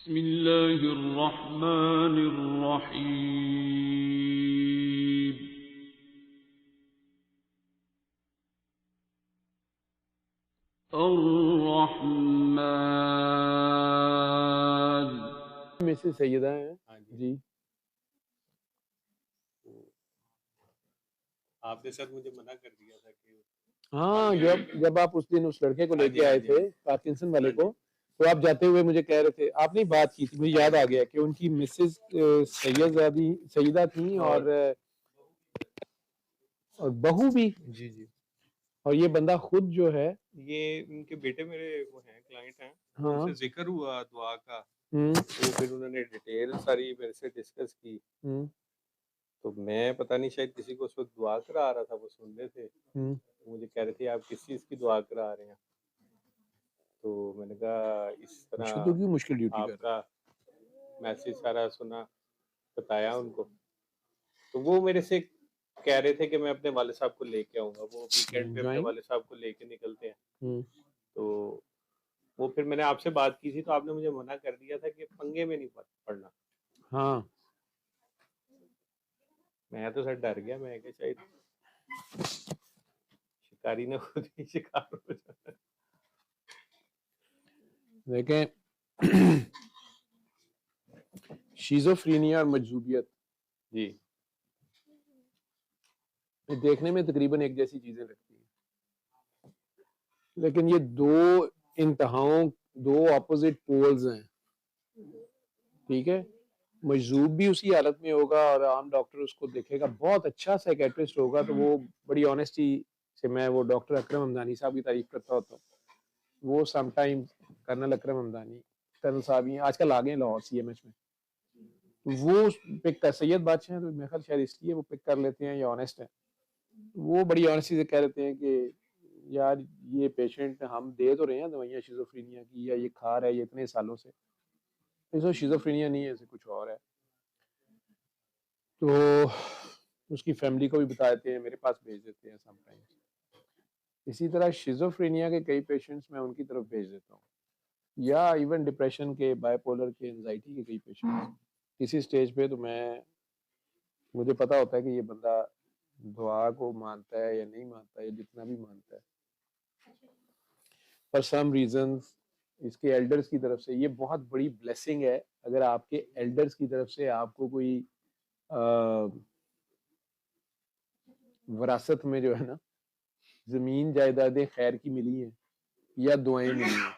بسم اللہ الرحمن الرحیم الرحمن میں سے سیدہ ہیں جی آپ نے سر مجھے منع کر دیا تھا کہ ہاں جب آپ اس دن اس لڑکے کو لے کے آئے تھے پارکنسن والے کو تو آپ جاتے ہوئے مجھے کہہ رہے تھے آپ نے بات کی تھی مجھے یاد آ گیا کہ ان کی مسز سیدہ تھیں اور بہو بھی جی جی اور یہ بندہ خود جو ہے یہ ان کے بیٹے میرے وہ ہیں کلائنٹ ہیں ہاں ان سے ذکر ہوا دعا کا ہوں تو پھر انہوں نے ڈیٹیل ساری میرے سے ڈسکس کی ہوں تو میں پتہ نہیں شاید کسی کو اس وقت دعا کرا رہا تھا وہ سن رہے تھے ہوں مجھے کہہ رہے تھے آپ کس چیز کی دعا کرا رہے ہیں تو میں نے کہا اس طرح شدو کی مشکل ڈیوٹی آپ کر رہا کا میسج سارا سنا بتایا ان کو تو وہ میرے سے کہہ رہے تھے کہ میں اپنے والد صاحب کو لے کے آؤں گا وہ ویکینڈ پہ اپنے والد صاحب کو لے کے نکلتے ہیں ہوں تو وہ پھر میں نے آپ سے بات کی تھی تو آپ نے مجھے منع کر دیا تھا کہ پنگے میں نہیں پڑنا ہاں میں تو سر ڈر گیا میں کہ شاید شکاری نے خود ہی شکار ہو جانا دیکھیں شیزوفرینیا اور مجذوبیت جی دیکھنے میں تقریباً ایک جیسی چیزیں لگتی ہیں لیکن یہ دو اپوزٹ پولز ہیں ٹھیک ہے مجذوب بھی اسی حالت میں ہوگا اور عام ڈاکٹر اس کو دیکھے گا بہت اچھا سائیکیٹرسٹ ہوگا تو وہ بڑی آنیسٹی سے میں وہ ڈاکٹر اکرم حمدانی صاحب کی تعریف کرتا ہوتا ہوں وہ سم ٹائم کرنل اکرم حمدانی کرنل صاحب ہی آج کل آ گئے لاہور سی ایم ایچ میں وہ پک کر سید بادشاہ تو میرے خیال شاید اس لیے وہ پک کر لیتے ہیں یا آنیسٹ ہیں وہ بڑی آنیسٹی سے کہہ لیتے ہیں کہ یار یہ پیشنٹ ہم دے تو رہے ہیں دوائیاں شیزوفرینیا کی یا یہ کھا رہا ہے یہ اتنے سالوں سے اس شیزوفرینیا نہیں ہے اسے کچھ اور ہے تو اس کی فیملی کو بھی بتا دیتے ہیں میرے پاس بھیج دیتے ہیں سم ٹائم اسی طرح شیزوفرینیا کے کئی پیشنٹس میں ان کی طرف بھیج دیتا ہوں یا ایون ڈپریشن کے بائی پولر کے انزائٹی کے کئی پیشنٹس کسی سٹیج پہ تو مجھے پتا ہوتا ہے کہ یہ بندہ دعا کو مانتا ہے یا نہیں مانتا ہے یا جتنا بھی مانتا ہے for some reasons اس کے ایلڈرز کی طرف سے یہ بہت بڑی بلیسنگ ہے اگر آپ کے ایلڈرز کی طرف سے آپ کو کوئی وراثت میں جو ہے نا زمین جائیدادیں خیر کی ملی ہیں یا دعائیں ملی ہیں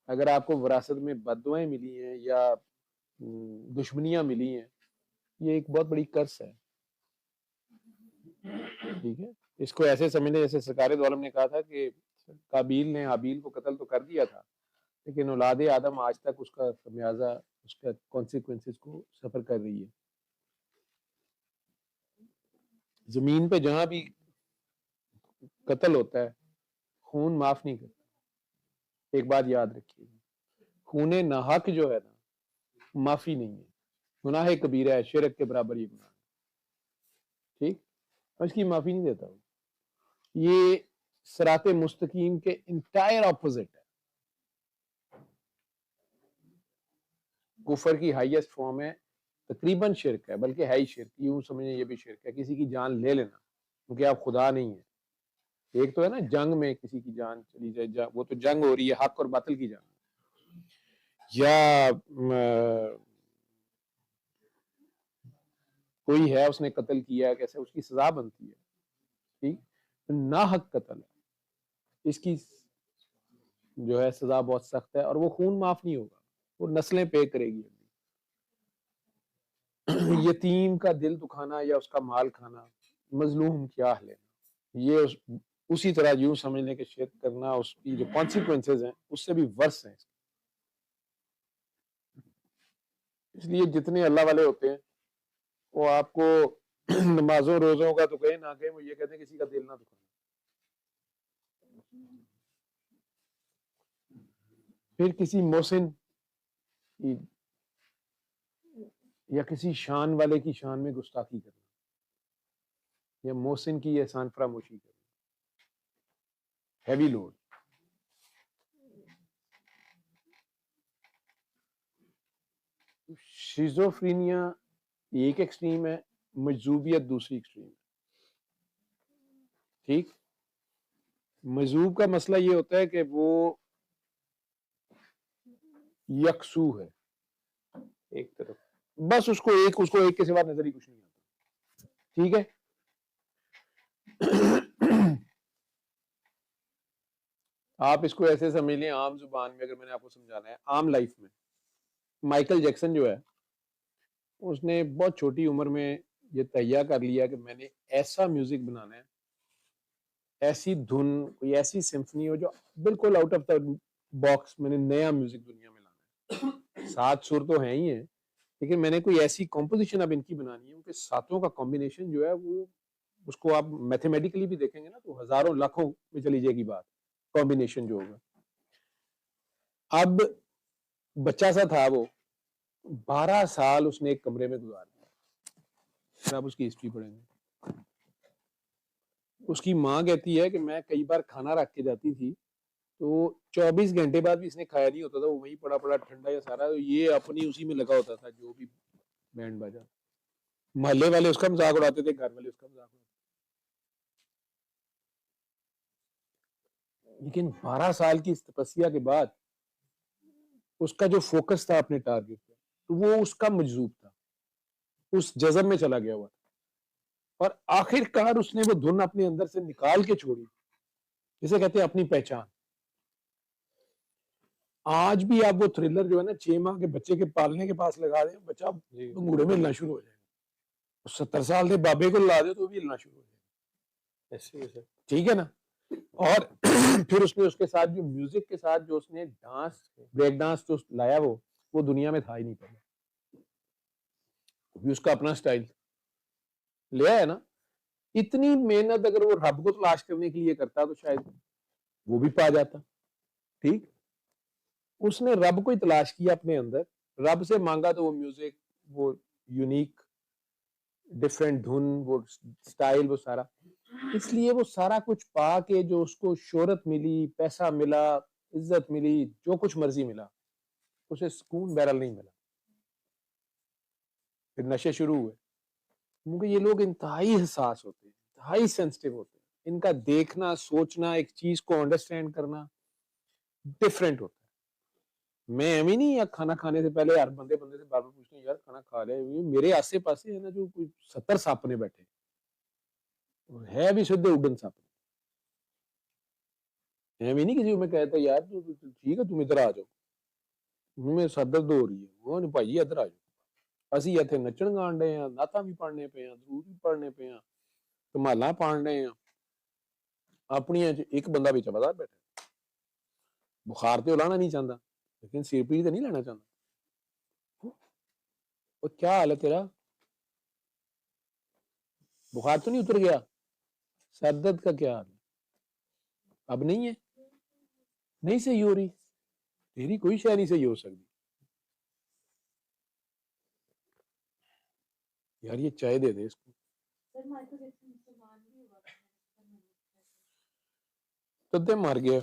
اگر آپ کو وراثت میں بد دعائیں ملی ہیں یا دشمنیاں ملی ہیں یہ ایک بہت بڑی کرس ہے ٹھیک ہے اس کو ایسے سمجھنے جیسے سرکار دو عالم نے کہا تھا کہ قابیل نے حابیل کو قتل تو کر دیا تھا لیکن اولاد آدم آج تک اس کا خمیازہ اس کا کانسیکوینسز کو سفر کر رہی ہے زمین پہ جہاں بھی قتل ہوتا ہے خون معاف نہیں کرتا ایک بات یاد رکھیے خون ناحق جو ہے نا معافی نہیں ہے گناہ کبیرہ ہے شرک کے برابر یہ گناہ ہے ٹھیک اس کی معافی نہیں دیتا یہ صراط مستقیم کے انٹائر اپوزٹ ہے کفر کی ہائیسٹ فارم ہے تقریباً شرک ہے بلکہ ہے ہی شرک یوں سمجھیں یہ بھی شرک ہے کسی کی جان لے لینا کیونکہ آپ خدا نہیں ہیں ایک تو ہے نا جنگ میں کسی کی جان چلی جائے وہ تو جنگ ہو رہی ہے حق اور باطل کی جنگ یا کوئی ہے اس نے قتل کیا کیسے اس کی سزا بنتی ہے ٹھیک ناحق قتل ہے اس کی جو ہے سزا بہت سخت ہے اور وہ خون معاف نہیں ہوگا وہ نسلیں پے کرے گی یتیم کا دل دکھانا یا اس کا مال کھانا مظلوم کیا لینا یہ اسی طرح یوں سمجھنے کے شرک کرنا اس کی جو کانسیکوینسز ہیں اس سے بھی ورس ہیں اس لیے جتنے اللہ والے ہوتے ہیں وہ آپ کو نمازوں روزوں کا تو کہیں نہ کہیں وہ یہ کہتے ہیں کسی کا دل نہ دکھانا پھر کسی محسن یا کسی شان والے کی شان میں گستاخی کرنا یا محسن کی احسان فراموشی کرنا ہیوی لوڈ شیزوفرینیا ایک ایکسٹریم ہے, مجذوبیت دوسری ایکسٹریم ہے. ٹھیک, مجذوب کا مسئلہ یہ ہوتا ہے کہ وہ یکسو ہے, ایک طرف. بس اس کو ایک کے سوا نظر ہی کچھ نہیں آتا. ٹھیک ہے, آپ اس کو ایسے سمجھ لیں عام زبان میں, اگر میں نے آپ کو سمجھانا ہے عام لائف میں, مائیکل جیکسن جو ہے اس نے بہت چھوٹی عمر میں یہ تہیہ کر لیا کہ میں نے ایسا میوزک بنانا ہے, ایسی دھن, کوئی ایسی سمفنی ہو جو بالکل آؤٹ آف دا باکس, میں نے نیا میوزک دنیا میں لانا ہے. 7 سر تو ہیں ہی ہیں, لیکن میں نے کوئی ایسی کمپوزیشن اب ان کی بنانی ہے کہ ساتوں کا کمبینیشن جو ہے وہ, اس کو آپ میتھمیٹیکلی بھی دیکھیں گے نا تو ہزاروں لاکھوں میں چلی جائے گی بات, کمبینیشن جو ہوگا. اب بچہ سا تھا وہ, 12 سال اس نے ایک کمرے میں گزار دیا. آپ اس کی ہسٹری پڑھیں گے, اس کی ماں کہتی ہے کہ میں کئی بار کھانا رکھ کے جاتی تھی تو 24 گھنٹے بعد بھی اس نے کھایا نہیں ہوتا تھا, وہ وہیں پڑا پڑا ٹھنڈا یا سارا, یہ اپنی اسی میں لگا ہوتا تھا, جو بھی بینڈ باجا. محلے والے اس کا مذاق اڑاتے تھے, گھر والے اس کا مذاق اڑاتے تھے. لیکن 12 سال کی تپسیا کے بعد اس کا جو فوکس تھا اپنے ٹارگٹ پہ, تو وہ اس کا مجذوب تھا, اس جذب میں چلا گیا ہوا تھا, اور آخر کار اس نے وہ دھن اپنے اندر سے نکال کے چھوڑی, جسے کہتے ہیں اپنی پہچان. آج بھی آپ وہ تھرلر جو ہے نا 6 ماہ کے بچے کے پالنے کے پاس لگا دیں, بچہ انگوڑے میں ہلنا شروع ہو جائے گا. 70 سال کے بابے کو لا دے تو بھی ہلنا شروع ہو جائے گا. ٹھیک ہے نا. اور پھر اس نے اس کے ساتھ جو میوزک کے ساتھ جو اس نے ڈانس, بریک ڈانس جو لایا, وہ دنیا میں تھا ہی نہیں پہلے. اس کا اپنا سٹائل لیا ہے نا. اتنی محنت اگر وہ رب کو تلاش کرنے کے لیے کرتا تو شاید وہ بھی پا جاتا. ٹھیک, اس نے رب کو ہی تلاش کیا اپنے اندر, رب سے مانگا تو وہ میوزک, وہ یونیک ڈفرینٹ دھن, وہ سٹائل, وہ سارا. اس لیے وہ سارا کچھ پا کے جو اس کو شہرت ملی, پیسہ ملا, عزت ملی, جو کچھ مرضی ملا, اسے سکون بہرحال نہیں ملا. پھر نشے شروع ہوئے, کیونکہ یہ لوگ انتہائی حساس ہوتے ہیں, انتہائی سینسٹیو ہوتے ہیں. ان کا دیکھنا, سوچنا, ایک چیز کو انڈرسٹینڈ کرنا ڈفرینٹ ہوتا ہے. میں ایویں نہیں, یا کھانا کھانے سے پہلے ہر بندے سے بار بار پوچھتے ہیں یار کھانا کھا رہے ہیں, میرے آسے پاسے ہے نا جو کوئی 70 ساپنے بیٹھے ہے بھی سدھے اڈن ساپنے. ایویں نہیں کسی کو میں کہتا یار ٹھیک ہے تم ادھر آ جاؤ, میں سر درد ہو رہی ہے, وہ نہیں بھائی ادھر آ جاؤ, اسی اتنے نچن گان ڈے ہیں, نعتاں بھی پڑھنے پے ہیں, درود بھی پڑھنے پے ہیں, کمالاں پڑھ رہے ہیں. اپنی ایک بندہ بھی چبادار بیٹھا, بخار تو لانا نہیں چاہتا لیکن سر پیڑ تو نہیں لینا چاہتا. وہ کیا حال ہے تیرا, بخار تو نہیں اتر گیا, سر درد کا کیا حال ہے, اب نہیں ہے, نہیں صحیح ہو رہی, تیری کوئی شے نہیں صحیح ہو سکتی. یار یہ چائے دے دے اس کو. تدے مر گیا.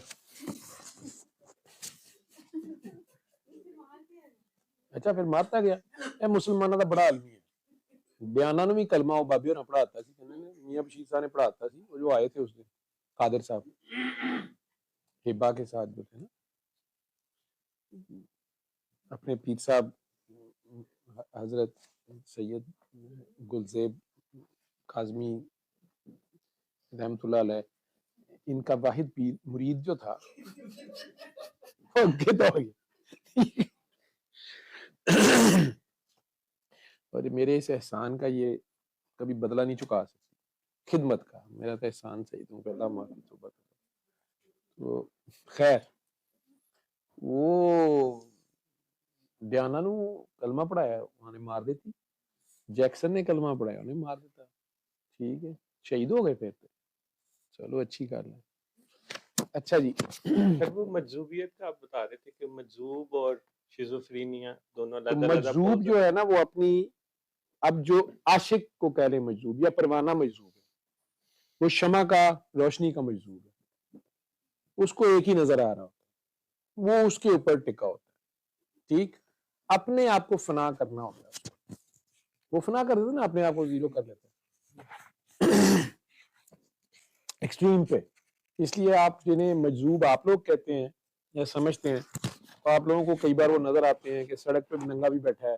اچھا پھر مارتا گیا. اے مسلمانوں کا بڑا عالمی ہے. بیانہ نو بھی کلمہ وہ بابی ہونا پڑھاتا سی, میاں بشیر صاحب نے پڑھاتا سی, وہ جو آئے تھے اس دن قادر صاحب ہبا کے ساتھ جو تھے نا, اپنے پیر صاحب حضرت سید گلزیب کاظمی رحمت اللہ علیہ, ان کا واحد پیر مرید جو تھا وہ گدا ہو گیا. اور میرے اس احسان کا یہ کبھی بدلہ نہیں چکا سکتی, خدمت کا میرا تو احسان صحیح تم پہ اللہ معافی توبہ. تو خیر وہ ڈیانا نو کلمہ پڑھایا, انہوں نے مار دیتی. جیکسن نے کلمہ پڑھایا, انہیں مار دیتا. ٹھیک ہے, شہید ہو گئے پھر تو چلو اچھی کر لیں. اچھا جی, سر وہ مجذوبیت کا آپ بتا رہے تھے کہ مجذوب اور شیزوفرینیا دونوں الگ الگ. مجذوب جو ہے نا وہ اپنی, اب جو عاشق کو کہہ لیں مجذوب یا پروانہ مجذوب ہے, وہ شمع کا, روشنی کا مجذوب ہے, اس کو ایک ہی نظر آ رہا ہوتا ہے, وہ اس کے اوپر ٹکا ہوتا ہے. ٹھیک, اپنے آپ کو فنا کرنا ہوتا ہے. وہ فنا کر دیتا نا, اپنے آپ کو زیرو کر لیتا ہے ایکسٹریم پہ. اس لیے آپ جنہیں مجذوب آپ لوگ کہتے ہیں یا سمجھتے ہیں, تو آپ لوگوں کو کئی بار وہ نظر آتے ہیں کہ سڑک پہ ننگا بھی بیٹھا ہے,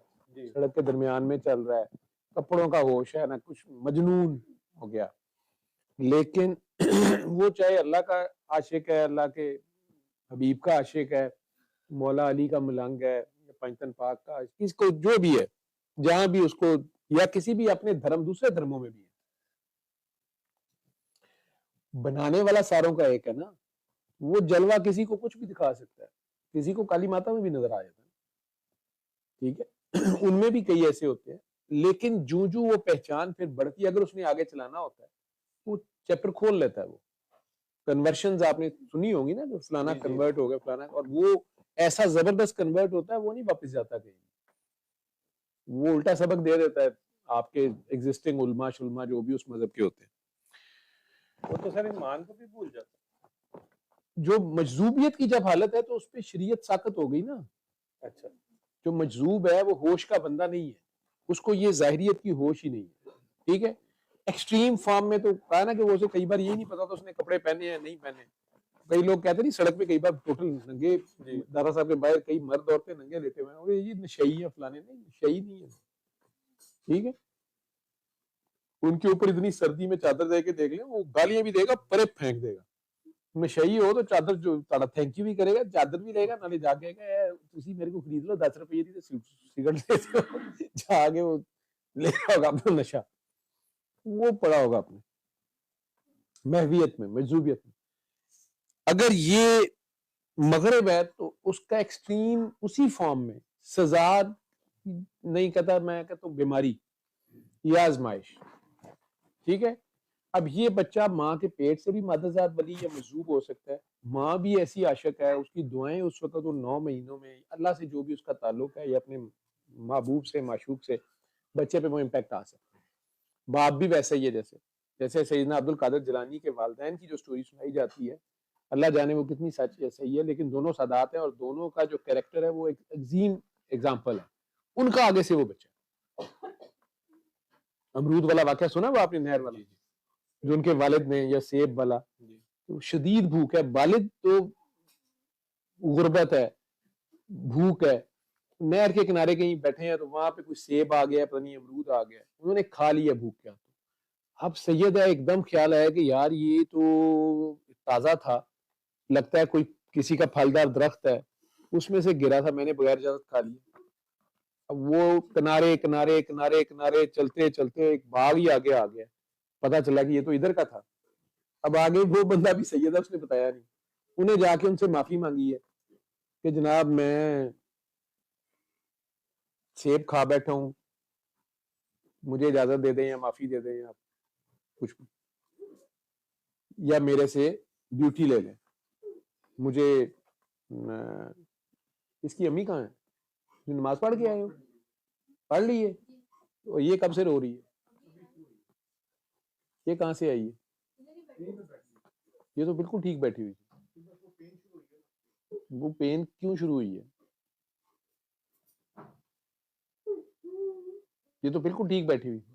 سڑک کے درمیان میں چل رہا ہے, کپڑوں کا ہوش ہے نہ کچھ, مجنون ہو گیا. لیکن وہ چاہے اللہ کا عاشق ہے, اللہ کے حبیب کا عاشق ہے, مولا علی کا ملنگ ہے, پنجتن پاک کا, کس کو جو بھی ہے, جہاں بھی اس کو, یا کسی بھی اپنے دھرم, دوسرے دھرموں میں بھی ہے, بنانے والا ساروں کا ایک ہے نا. وہ جلوہ کسی کو کچھ بھی دکھا سکتا ہے, کسی کو کالی ماتا میں بھی نظر آ جاتا ہے, ٹھیک ہے, ان میں بھی کئی ایسے ہوتے ہیں. لیکن جو وہ پہچان پھر بڑھتی ہے, اگر اس نے آگے چلانا ہوتا ہے, وہ چیپٹر کھول لیتا ہے. وہ کنورشنز آپ نے سنی ہوگی نا, فلانا کنورٹ ہو گیا فلانا, اور وہ ایسا زبردست کنورٹ ہوتا ہے, وہ نہیں واپس جاتا کہیں, وہ الٹا سبق دے دیتا ہے آپ کے ایگزسٹنگ علماء شلما جو بھی اس مذہب کے ہوتے ہیں. وہ تو سر ایمان کو بھی بھول جاتا ہے. جو مجذوبیت کی جب حالت ہے تو اس پہ شریعت ساقط ہو گئی نا. اچھا, جو مجذوب ہے وہ ہوش کا بندہ نہیں ہے, اس کو یہ ظاہریت کی ہوش ہی نہیں ہے, ٹھیک ہے. ایکسٹریم فارم میں تو کہا نا کہ وہ کئی بار یہی نہیں پتا تو اس نے کپڑے پہنے ہیں نہیں پہنے. کئی لوگ کہتے نہیں سڑک پہ کئی بار ٹوٹل ننگے, دادا صاحب کے باہر کئی مرد عورتیں ننگے لیتے ہوئے, یہ نشئی ہے فلانے, نہیں نشئی نہیں ہے, ٹھیک ہے. ان کے اوپر اتنی سردی میں چادر دے کے دیکھ لیں, وہ گالیاں بھی دے گا, پرے پھینک دے گا. نشئی ہو تو چادر جو تھینک یو بھی کرے گا, چادر بھی لے گا, نالے جا کے تسی میرے کو خرید لو 10 روپے دی سگریٹ دیتے ہو, جا کے وہ لے ہوگا اپنا نشہ, وہ پڑا ہوگا اپنے محویت میں, مجذوبیت میں. اگر یہ مغرب ہے تو اس کا ایکسٹریم اسی فارم میں سزا نہیں کہتا, میں کہتا ہوں بیماری یا آزمائش, ٹھیک ہے. اب یہ بچہ ماں کے پیٹ سے بھی مادہ ذات ولی یا مجذوب ہو سکتا ہے, ماں بھی ایسی عاشق ہے, اس کی دعائیں اس وقت وہ 9 مہینوں میں اللہ سے جو بھی اس کا تعلق ہے یا اپنے محبوب سے معشوق سے, بچے پہ وہ امپیکٹ آ سکتا ہے. باپ بھی ویسا ہی ہے, جیسے سیدنا عبد القادر جیلانی کے والدین کی جو سٹوری سنائی جاتی ہے, اللہ جانے وہ کتنی سچ ہے صحیح ہے, لیکن دونوں سادات ہیں اور دونوں کا جو کیریکٹر ہے وہ ایک عظیم ایگزامپل ہے. ان کا آگے سے وہ بچہ, امرود والا واقعہ سنا وہ آپ نے, نہر والا, جو ان کے والد نے, یا سیب والا, تو شدید بھوک ہے, والد تو غربت ہے, بھوک ہے, نہر کے کنارے کہیں بیٹھے ہیں تو وہاں پہ کوئی سیب آ گیا, پتہ نہیں امرود آ گیا, انہوں نے کھا لیا بھوک کیا. اب سید ہے ایک دم خیال آیا کہ یار یہ تو تازہ تھا, لگتا ہے کوئی کسی کا پھلدار درخت ہے, اس میں سے گرا تھا, میں نے بغیر اجازت کھا لیا. اب وہ کنارے کنارے کنارے کنارے چلتے چلتے ایک باغ ہی آگے آ گیا, پتا چلا کہ یہ تو ادھر کا تھا. اب آگے وہ بندہ بھی سید ہے, اس نے بتایا نہیں, انہیں جا کے ان سے معافی مانگی ہے کہ جناب میں سیب کھا بیٹھا ہوں, مجھے اجازت دے دیں یا معافی دے دیں, آپ کچھ یا میرے سے ڈیوٹی لے لیں. مجھے اس کی امی کہاں ہے, نماز پڑھ کے آئے ہو, پڑھ لی ہے, یہ کب سے رو رہی ہے, یہ کہاں سے آئی ہے, یہ تو بالکل ٹھیک بیٹھی ہوئی تھی, وہ پین کیوں شروع ہوئی ہے, یہ تو بالکل ٹھیک بیٹھی ہوئی تھی,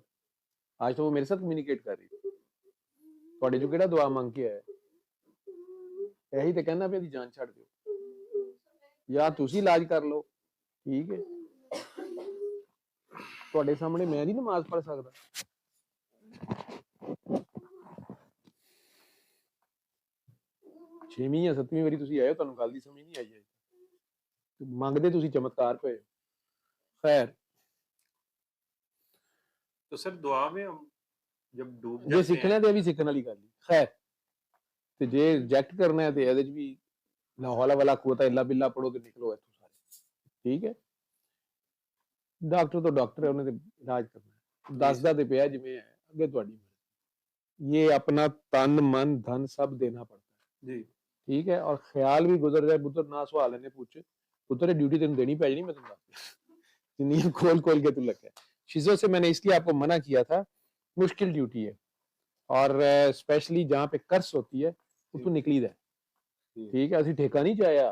آج تو وہ میرے ساتھ کمیونیکیٹ کر رہی تھی. تھوڑے جو کہڑا دعا مانگ کے آئے, یہی تو کہنا پہ جان چھڑ دو, یا تسی علاج کر لو, ٹھیک ہے. تھوڑے سامنے میں نہیں نماز پڑھ سکتا. 6ویں یا 7ویں واری تسی آئے ہو, تانوں گل دی سمجھ نہیں آئی ہے, مانگدے تسی چمتکار پہ. خیر, تو سر دعا میں ہم جب ڈوب جے جاتے سیکھنا ہیں, تے ابھی سیکھن والی گل ہے. خیر, تے جے ریجیکٹ کرنا ہے تے ایدے وچ بھی لا حول ولا قوت الا باللہ پڑھو تے نکلو ایتھوں سارے, ٹھیک ہے. ڈاکٹر تو ڈاکٹر ہے, انہیں تے علاج کرنا ہے, دسدا تے پیا جویں ہے, اگے تہاڈی یہ اپنا تن من دھن سب دینا پڑتا ہے جی, ٹھیک ہے. اور خیال بھی گزر جائے, پتر نہ سوال نے پوچھے, پتر ڈیوٹی تین دینی پی جانی, میں تمہیں دستا کھول کھول کے تو لگا. شیزوں سے میں نے اس لیے آپ کو منع کیا تھا, مشکل ڈیوٹی ہے, اور اسپیشلی جہاں پہ کرس ہوتی ہے وہ تو نکلی دا, ٹھیک ہے. اسی ٹھیکہ نہیں چاہیا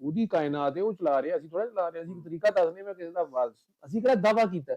ਉਹਦੀ ਕਾਇਨਾਤ ਹੈ, ਉਹ ਚਲਾ ਰਿਹਾ, ਅਸੀਂ ਥੋੜਾ ਚਲਾ ਰਹੇ, ਅਸੀਂ ਇੱਕ ਤਰੀਕਾ ਦੱਸਦੇ ਮੈਂ ਕਿਸੇ ਦਾ ਆਵਾਜ਼, ਅਸੀਂ ਕਿਹੜਾ ਦਾਵਾ ਕੀਤਾ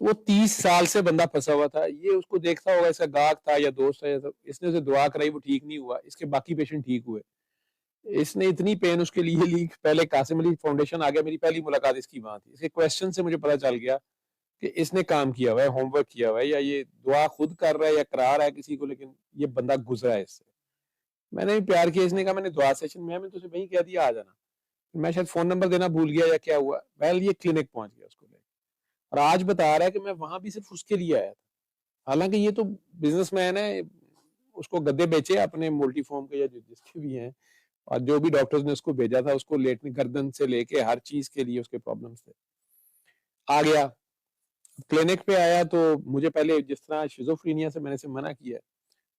تو وہ 30 سال سے بندہ پھنسا ہوا تھا. یہ اس کو دیکھتا ہوگا, اس کا گاہک تھا یا دوست تھا, اس نے اسے دعا کرائی, وہ ٹھیک نہیں ہوا, اس کے باقی پیشنٹ ٹھیک ہوئے. اس نے اتنی پین اس کے لیے لی. پہلے قاسم علی فاؤنڈیشن آ گیا, میری پہلی ملاقات اس کی وہاں تھی. اس کے کویسچن سے مجھے پتا چل گیا کہ اس نے کام کیا ہوا ہے, ہوم ورک کیا ہوا ہے, یا یہ دعا خود کر رہا ہے یا کرا رہا ہے کسی کو, لیکن یہ بندہ گزرا ہے اس سے. میں نے بھی پیار کیا. اس نے کہا میں نے دعا سیشن میں تو اسے وہیں کہہ دیا آ جانا. میں شاید فون نمبر دینا بھول گیا یا کیا ہوا. ویل یہ کلینک پہنچ گیا اس کو لے, اور آج بتا رہا ہے کہ میں وہاں بھی صرف اس کے لیے آیا تھا. حالانکہ یہ تو بزنس مین ہے, اس کو گدے بیچے اپنے ملٹی فارم کے یا جس کے بھی ہیں, اور جو بھی ڈاکٹرز نے اس کو بھیجا تھا اس کو لیٹنے گردن سے لے کے ہر چیز کے لیے اس کے پرابلمس تھے. آ گیا کلینک پہ آیا تو مجھے پہلے جس طرح شیزوفرینیا سے میں نے اسے منع کیا,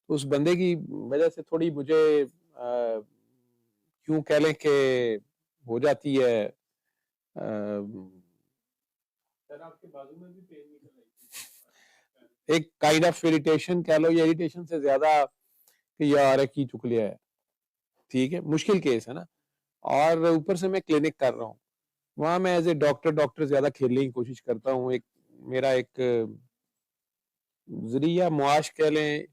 تو اس بندے کی وجہ سے تھوڑی مجھے کیوں کہہ لیں کہ ہو جاتی ہے, ایک کائنڈ آف اریٹیشن کہہ لو, یا اریٹیشن سے زیادہ کہ یار کی چک لیا ہے. ٹھیک ہے, مشکل کیس ہے نا. اور اوپر سے میں کلینک کر رہا ہوں وہاں, میں ایز اے ڈاکٹر زیادہ کھیلنے کی کوشش کرتا ہوں. میرا ایک ذریعہ معاش کہہ لیں,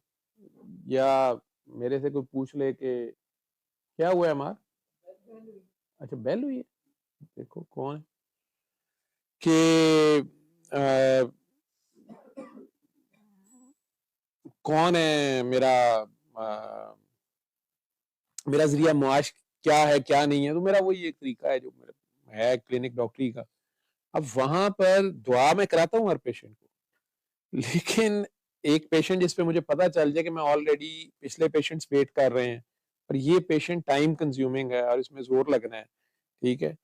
یا میرے سے کوئی پوچھ لے کہ کیا ہوا ہے مار, اچھا بیل ہوئی ہے, دیکھو کون ہے کہ کون ہے میرا ذریعہ معاش کیا ہے کیا نہیں ہے. تو میرا وہی ایک طریقہ ہے جو میرا ہے کلینک ڈاکٹری کا. اب وہاں پر دعا میں کراتا ہوں ہر پیشنٹ کو, لیکن ایک پیشنٹ جس پہ مجھے پتا چل جائے کہ میں آلریڈی پچھلے پیشنٹس ویٹ کر رہے ہیں اور یہ پیشنٹ ٹائم کنزیومنگ ہے اور اس میں زور لگنا ہے, ٹھیک ہے,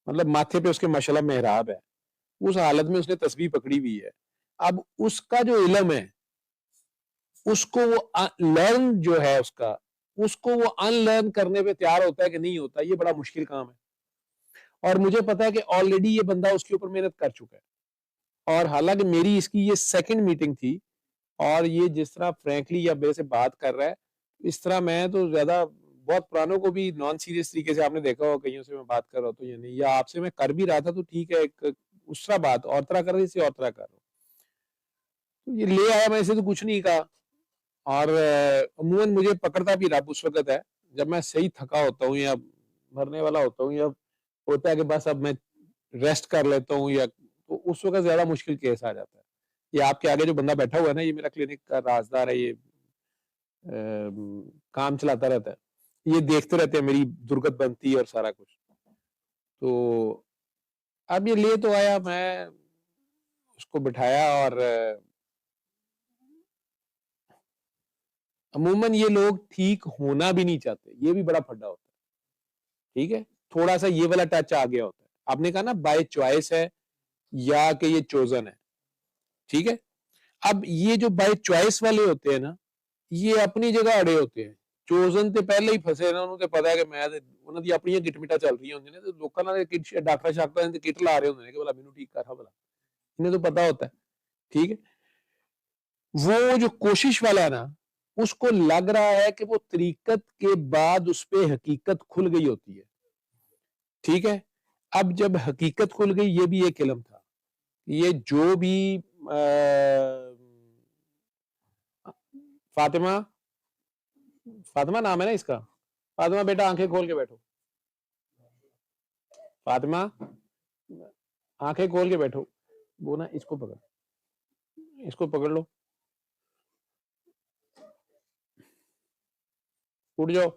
مطلب ماتھے پہ اس کے ماشاءاللہ محراب ہے, اس حالت میں اس نے تسبیح پکڑی ہوئی ہے. اب اس کا جو علم ہے اس کو وہ لرن جو ہے اس کو وہ ان لرن کرنے پہ تیار ہوتا ہے کہ نہیں ہوتا. یہ بڑا مشکل کام ہے, اور مجھے پتا ہے کہ آلریڈی یہ بندہ اس کے اوپر محنت کر چکا ہے. اور حالانکہ میری اس کی یہ سیکنڈ میٹنگ تھی, اور یہ جس طرح فرینکلی یا بے سے بات کر رہا ہے, اس طرح میں تو زیادہ بہت پرانوں کو بھی نان سیریس طریقے سے آپ نے دیکھا ہو, کئیوں سے میں بات کر رہا ہوں یا نہیں, یا آپ سے میں کر بھی رہا تھا تو ٹھیک ہے, ایک اس طرح بات اور طرح کر رہی اسے اور طرح کر رہا ہوں. تو یہ لے آیا, میں اسے تو کچھ نہیں کہا, اور عموماً مجھے پکڑتا بھی رب اس وقت ہے جب میں صحیح تھکا ہوتا ہوں یا مرنے والا ہوتا ہوں, یا ہوتا ہے کہ بس اب میں ریسٹ کر لیتا ہوں, یا تو اس وقت زیادہ مشکل کیس آ جاتا ہے. یہ آپ کے آگے جو بندہ بیٹھا ہوا ہے نا, یہ میرا کلینک کا رازدار ہے, یہ کام چلاتا رہتا ہے, یہ دیکھتے رہتے ہیں میری درگت بنتی ہے اور سارا کچھ. تو اب یہ لے تو آیا, میں اس کو بٹھایا, اور عموماً یہ لوگ ٹھیک ہونا بھی نہیں چاہتے, یہ بھی بڑا پھڈا ہوتا ہے. ٹھیک ہے, تھوڑا سا یہ والا ٹچ آ گیا ہوتا ہے. آپ نے کہا نا بائی چوائس ہے یا کہ یہ چوزن ہے, ٹھیک ہے. اب یہ جو بائی چوائس والے ہوتے ہیں نا, یہ اپنی جگہ اڑے ہوتے ہیں. چوزن تے پہلے ہی پھسے نا, انہوں تے پتا ہے کہ میں انہوں دی اپنی گٹ مٹا چل رہی ہوندی نے, تے لوکاں نال ڈاکٹر شاکٹر نے کٹ لا رہے ہوندے نے کہ بھلا مینوں ٹھیک کر بھلا, انہیں تو پتا ہوتا ہے. ٹھیک ہے, وہ جو کوشش والا ہے نا, اس کو لگ رہا ہے کہ وہ طریقت کے بعد اس پہ حقیقت کھل گئی ہوتی ہے. ٹھیک ہے, اب جب حقیقت کھل گئی, یہ بھی ایک علم تھا. یہ جو بھی فاطمہ نام ہے نا اس کا, فاطمہ بیٹا آنکھیں کھول کے بیٹھو, فاطمہ آنکھیں کھول کے بیٹھو. وہ نا اس کو پکڑ لو, اٹھ جاؤ.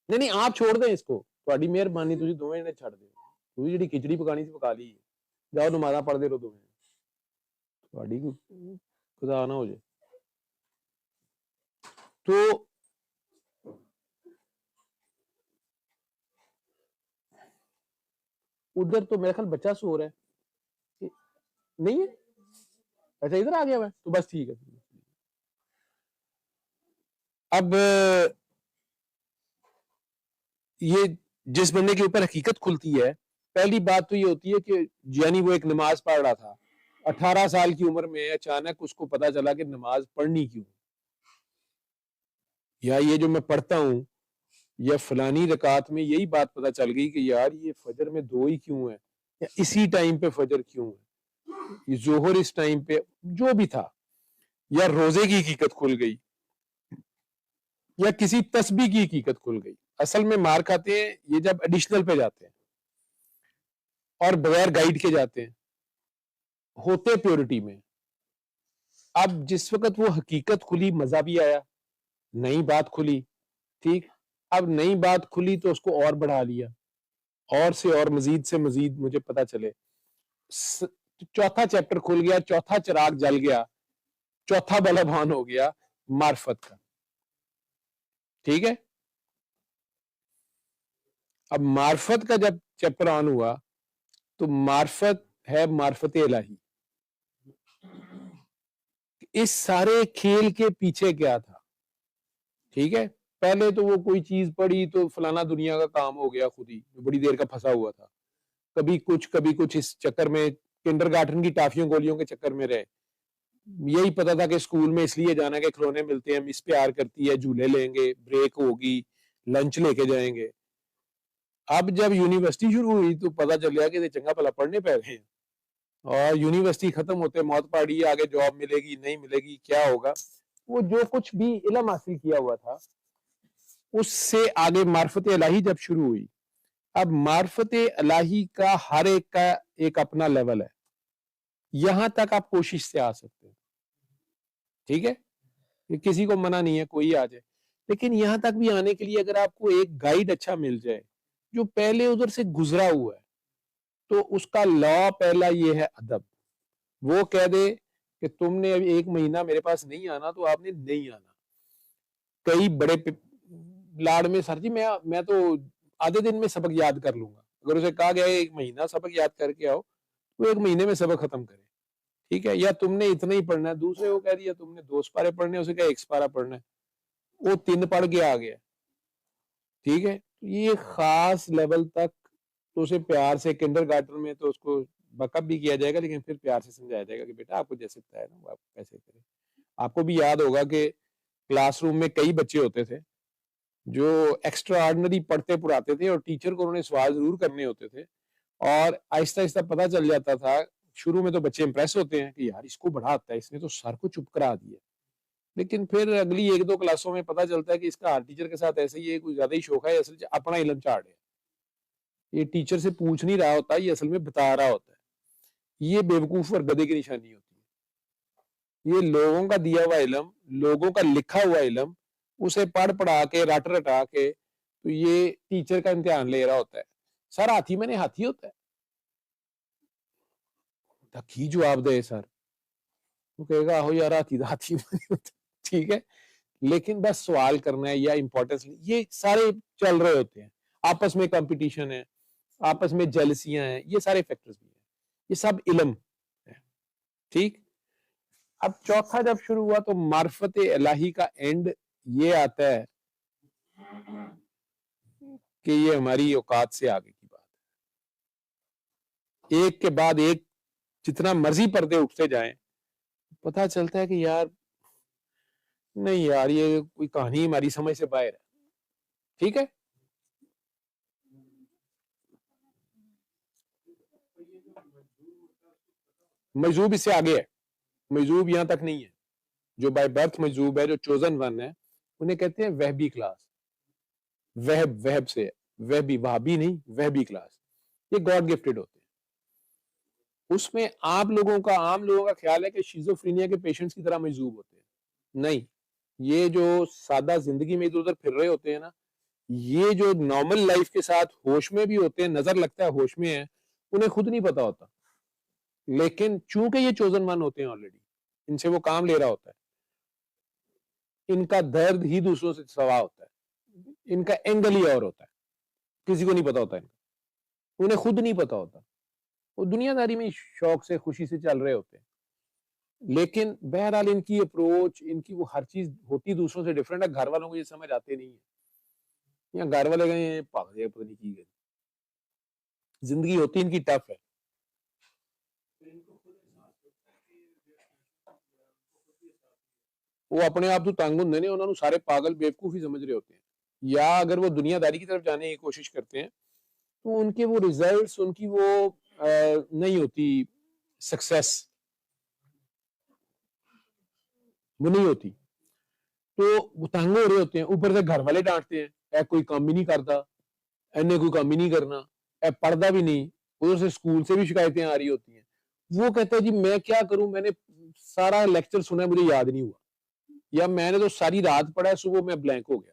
نہیں آپ چھوڑ دیں اس کو, تھوڑی مہربانی, تسی دوویں جنے چھڈ دیو. تسی جڑی کھچڑی پکانی سی پکا لی, جاؤ نمازاں پڑھ دے رہو دوویں, تھوڑی خدا نہ ہو جائے. تو ادھر تو میرے خیال بچہ سو رہا ہے, نہیں ہے, اچھا ادھر آ گیا میں تو بس ٹھیک ہے. اب یہ جس بندے کے اوپر حقیقت کھلتی ہے, پہلی بات تو یہ ہوتی ہے کہ یعنی وہ ایک نماز پڑھ رہا تھا 18 سال کی عمر میں, اچانک اس کو پتا چلا کہ نماز پڑھنی کیوں, یا یہ جو میں پڑھتا ہوں یا فلانی رکعت میں یہی بات پتہ چل گئی کہ یار یہ فجر میں 2 ہی کیوں ہے، یا اسی ٹائم پہ فجر کیوں ہے، یہ ظہر اس ٹائم پہ، جو بھی تھا، یا روزے کی حقیقت کھل گئی، یا کسی تسبیح کی حقیقت کھل گئی. اصل میں مار کھاتے ہیں یہ جب ایڈیشنل پہ جاتے ہیں اور بغیر گائیڈ کے جاتے ہیں، ہوتے پیورٹی میں. اب جس وقت وہ حقیقت کھلی، مزہ بھی آیا، نئی بات کھلی، ٹھیک. اب نئی بات کھلی تو اس کو اور بڑھا لیا، اور مزید سے مزید مجھے پتا چلے. چوتھا چیپٹر کھل گیا، چوتھا چراغ جل گیا، چوتھا بلب آن ہو گیا معرفت کا. ٹھیک ہے. اب معرفت کا جب چیپٹر آن ہوا تو معرفت ہے معرفت الہی. اس سارے کھیل کے پیچھے کیا تھا؟ ٹھیک ہے. پہلے تو وہ کوئی چیز پڑھی تو فلانا دنیا کا کام ہو گیا، خود ہی بڑی دیر کا پھنسا ہوا تھا، کبھی کچھ اس چکر میں کنڈر گارٹن کی ٹافیوں گولیوں کے چکر میں رہے. یہی پتا تھا کہ اسکول میں اس لیے جانا کہ کھلونے ملتے ہیں، مس پیار کرتی ہے، جھولے لیں گے، بریک ہوگی، لنچ لے کے جائیں گے. اب جب یونیورسٹی شروع ہوئی تو پتا چل گیا کہ چنگا بھلا پڑھنے پہ رہے ہیں، اور یونیورسٹی ختم ہوتے موت پاڑی، آگے جاب ملے گی نہیں ملے گی، کیا ہوگا. وہ جو کچھ بھی علم حاصل کیا ہوا تھا اس سے آگے معرفت الہی جب شروع ہوئی. اب معرفت الہی کا ہر ایک کا ایک اپنا لیول ہے. یہاں تک آپ کوشش سے آ سکتے ہیں، ٹھیک ہے، کسی کو منع نہیں ہے کوئی آ جائے. لیکن یہاں تک بھی آنے کے لیے اگر آپ کو ایک گائیڈ اچھا مل جائے جو پہلے ادھر سے گزرا ہوا ہے، تو اس کا لا پہلا یہ ہے ادب. وہ کہہ دے کہ تم نے ابھی 1 مہینہ میرے پاس نہیں آنا تو آپ نے نہیں آنا. کئی بڑے لاڑ میں سر جی میں تو آدھے دن میں سبق یاد کر لوں گا. اگر اسے کہا گیا 1 مہینہ سبق یاد کر کے آؤ تو 1 مہینے میں سبق ختم کرے. ٹھیک ہے. یا تم نے اتنا ہی پڑھنا ہے، دوسرے کو کہہ دیا تم نے 2 سپارے پڑھنے، اسے کہا 1 سپارہ پڑھنا ہے، وہ 3 پڑھ کے آ گیا. ٹھیک ہے. یہ خاص لیول تک تو اسے پیار سے کنڈر گارٹن میں تو اس کو بک اپ بھی کیا جائے گا، لیکن پھر پیار سے سمجھایا جائے گا کہ بیٹا آپ کو جیسے پتا ہے نا وہ آپ ایسے کریں. آپ کو بھی یاد ہوگا کہ کلاس روم میں کئی بچے ہوتے تھے جو ایکسٹرا آرڈنری پڑھتے پڑھاتے تھے، اور ٹیچر کو انہوں نے سوال ضرور کرنے ہوتے تھے، اور آہستہ آہستہ پتہ چل جاتا تھا. شروع میں تو بچے امپریس ہوتے ہیں کہ یار اس کو بڑا آتا ہے، اس نے تو سر کو چپ کرا دیا. لیکن پھر اگلی 1-2 کلاسوں میں پتہ چلتا ہے کہ اس کا ہر ٹیچر کے ساتھ ایسے ہی ہے، کوئی زیادہ ہی شوق ہے، اصل اپنا علم چاڑ ہے. یہ ٹیچر سے پوچھ نہیں رہا ہوتا، یہ اصل میں بتا رہا ہوتا ہے. یہ بیوقوف اور گدھے کی نشانی ہوتی ہے. یہ لوگوں کا دیا ہوا علم، لوگوں کا لکھا ہوا علم، اسے پڑھ پڑھا کے رٹ رٹا کے تو یہ ٹیچر کا امتحان لے رہا ہوتا ہے. سر ہاتھی میں نے ہاتھی ہوتا ہے، کی جواب دے سر، وہ کہے گا آہو یار ہاتھی دا ہاتھی میں نہیں ہوتا. ٹھیک ہے. لیکن بس سوال کرنا ہے یا امپورٹنس، یہ سارے چل رہے ہوتے ہیں. آپس میں کمپٹیشن ہے، آپس میں جیلسیاں ہیں، یہ سارے فیکٹرز بھی ہیں، یہ سب علم ہے. ٹھیک. اب چوتھا جب شروع ہوا تو معرفت الہی کا اینڈ یہ آتا ہے کہ یہ ہماری اوقات سے آگے کی بات ہے. ایک کے بعد ایک جتنا مرضی پردے اٹھتے جائیں، پتہ چلتا ہے کہ یار نہیں یار یہ کوئی کہانی ہماری سمجھ سے باہر ہے. ٹھیک ہے. مجذوب اس سے آگے ہے، مجذوب یہاں تک نہیں ہے. جو بائی برتھ مجذوب ہے، جو چوزن ون ہے، انہیں کہتے ہیں وہبی کلاس. وہب سے وہبی، وہابی نہیں، وہبی کلاس. یہ گاڈ گفٹڈ ہوتے ہیں. اس میں عام لوگوں کا خیال ہے کہ شیزوفرینیا کے پیشنٹس کی طرح مجذوب ہوتے ہیں. نہیں، یہ جو سادہ زندگی میں ادھر ادھر پھر رہے ہوتے ہیں نا، یہ جو نارمل لائف کے ساتھ ہوش میں بھی ہوتے ہیں، نظر لگتا ہے ہوش میں ہیں، انہیں خود نہیں پتا ہوتا. لیکن چونکہ یہ چوزن ون ہوتے ہیں آلریڈی، ان سے وہ کام لے رہا ہوتا ہے، ان کا درد ہی دوسروں سے سوا ہوتا ہے، ان کا اینگل ہی اور ہوتا ہے، کسی کو نہیں پتا ہوتا، انہیں خود نہیں پتا ہوتا. وہ دنیا داری میں شوق سے خوشی سے چل رہے ہوتے ہیں. لیکن بہرحال ان کی اپروچ، ان کی وہ ہر چیز ہوتی دوسروں سے ڈیفرنٹ ہے. گھر والوں کو یہ سمجھ آتے نہیں ہے، یا گھر والے گئے پاگل پتہ نہیں کی گئے. زندگی ہوتی ان کی ٹف ہے. وہ اپنے آپ تو تنگ ہوندے نے، انہوں نے سارے پاگل بیوقوف ہی سمجھ رہے ہوتے ہیں. یا اگر وہ دنیا داری کی طرف جانے کی کوشش کرتے ہیں تو ان کے وہ ریزلٹس، ان کی وہ نہیں ہوتی سکسیس، وہ نہیں ہوتی، تو وہ تنگ ہو رہے ہوتے ہیں. اوپر سے گھر والے ڈانٹتے ہیں، اے کوئی کام ہی نہیں کرتا، اینے کوئی کام ہی نہیں کرنا، اے پڑھتا بھی نہیں. ادھر سے اسکول سے بھی شکایتیں آ رہی ہوتی ہیں. وہ کہتا ہے جی میں کیا کروں، میں نے سارا لیکچر سنا ہے، مجھے یاد نہیں ہوا، یا میں نے تو ساری رات پڑھا ہے، صبح میں بلینک ہو گیا.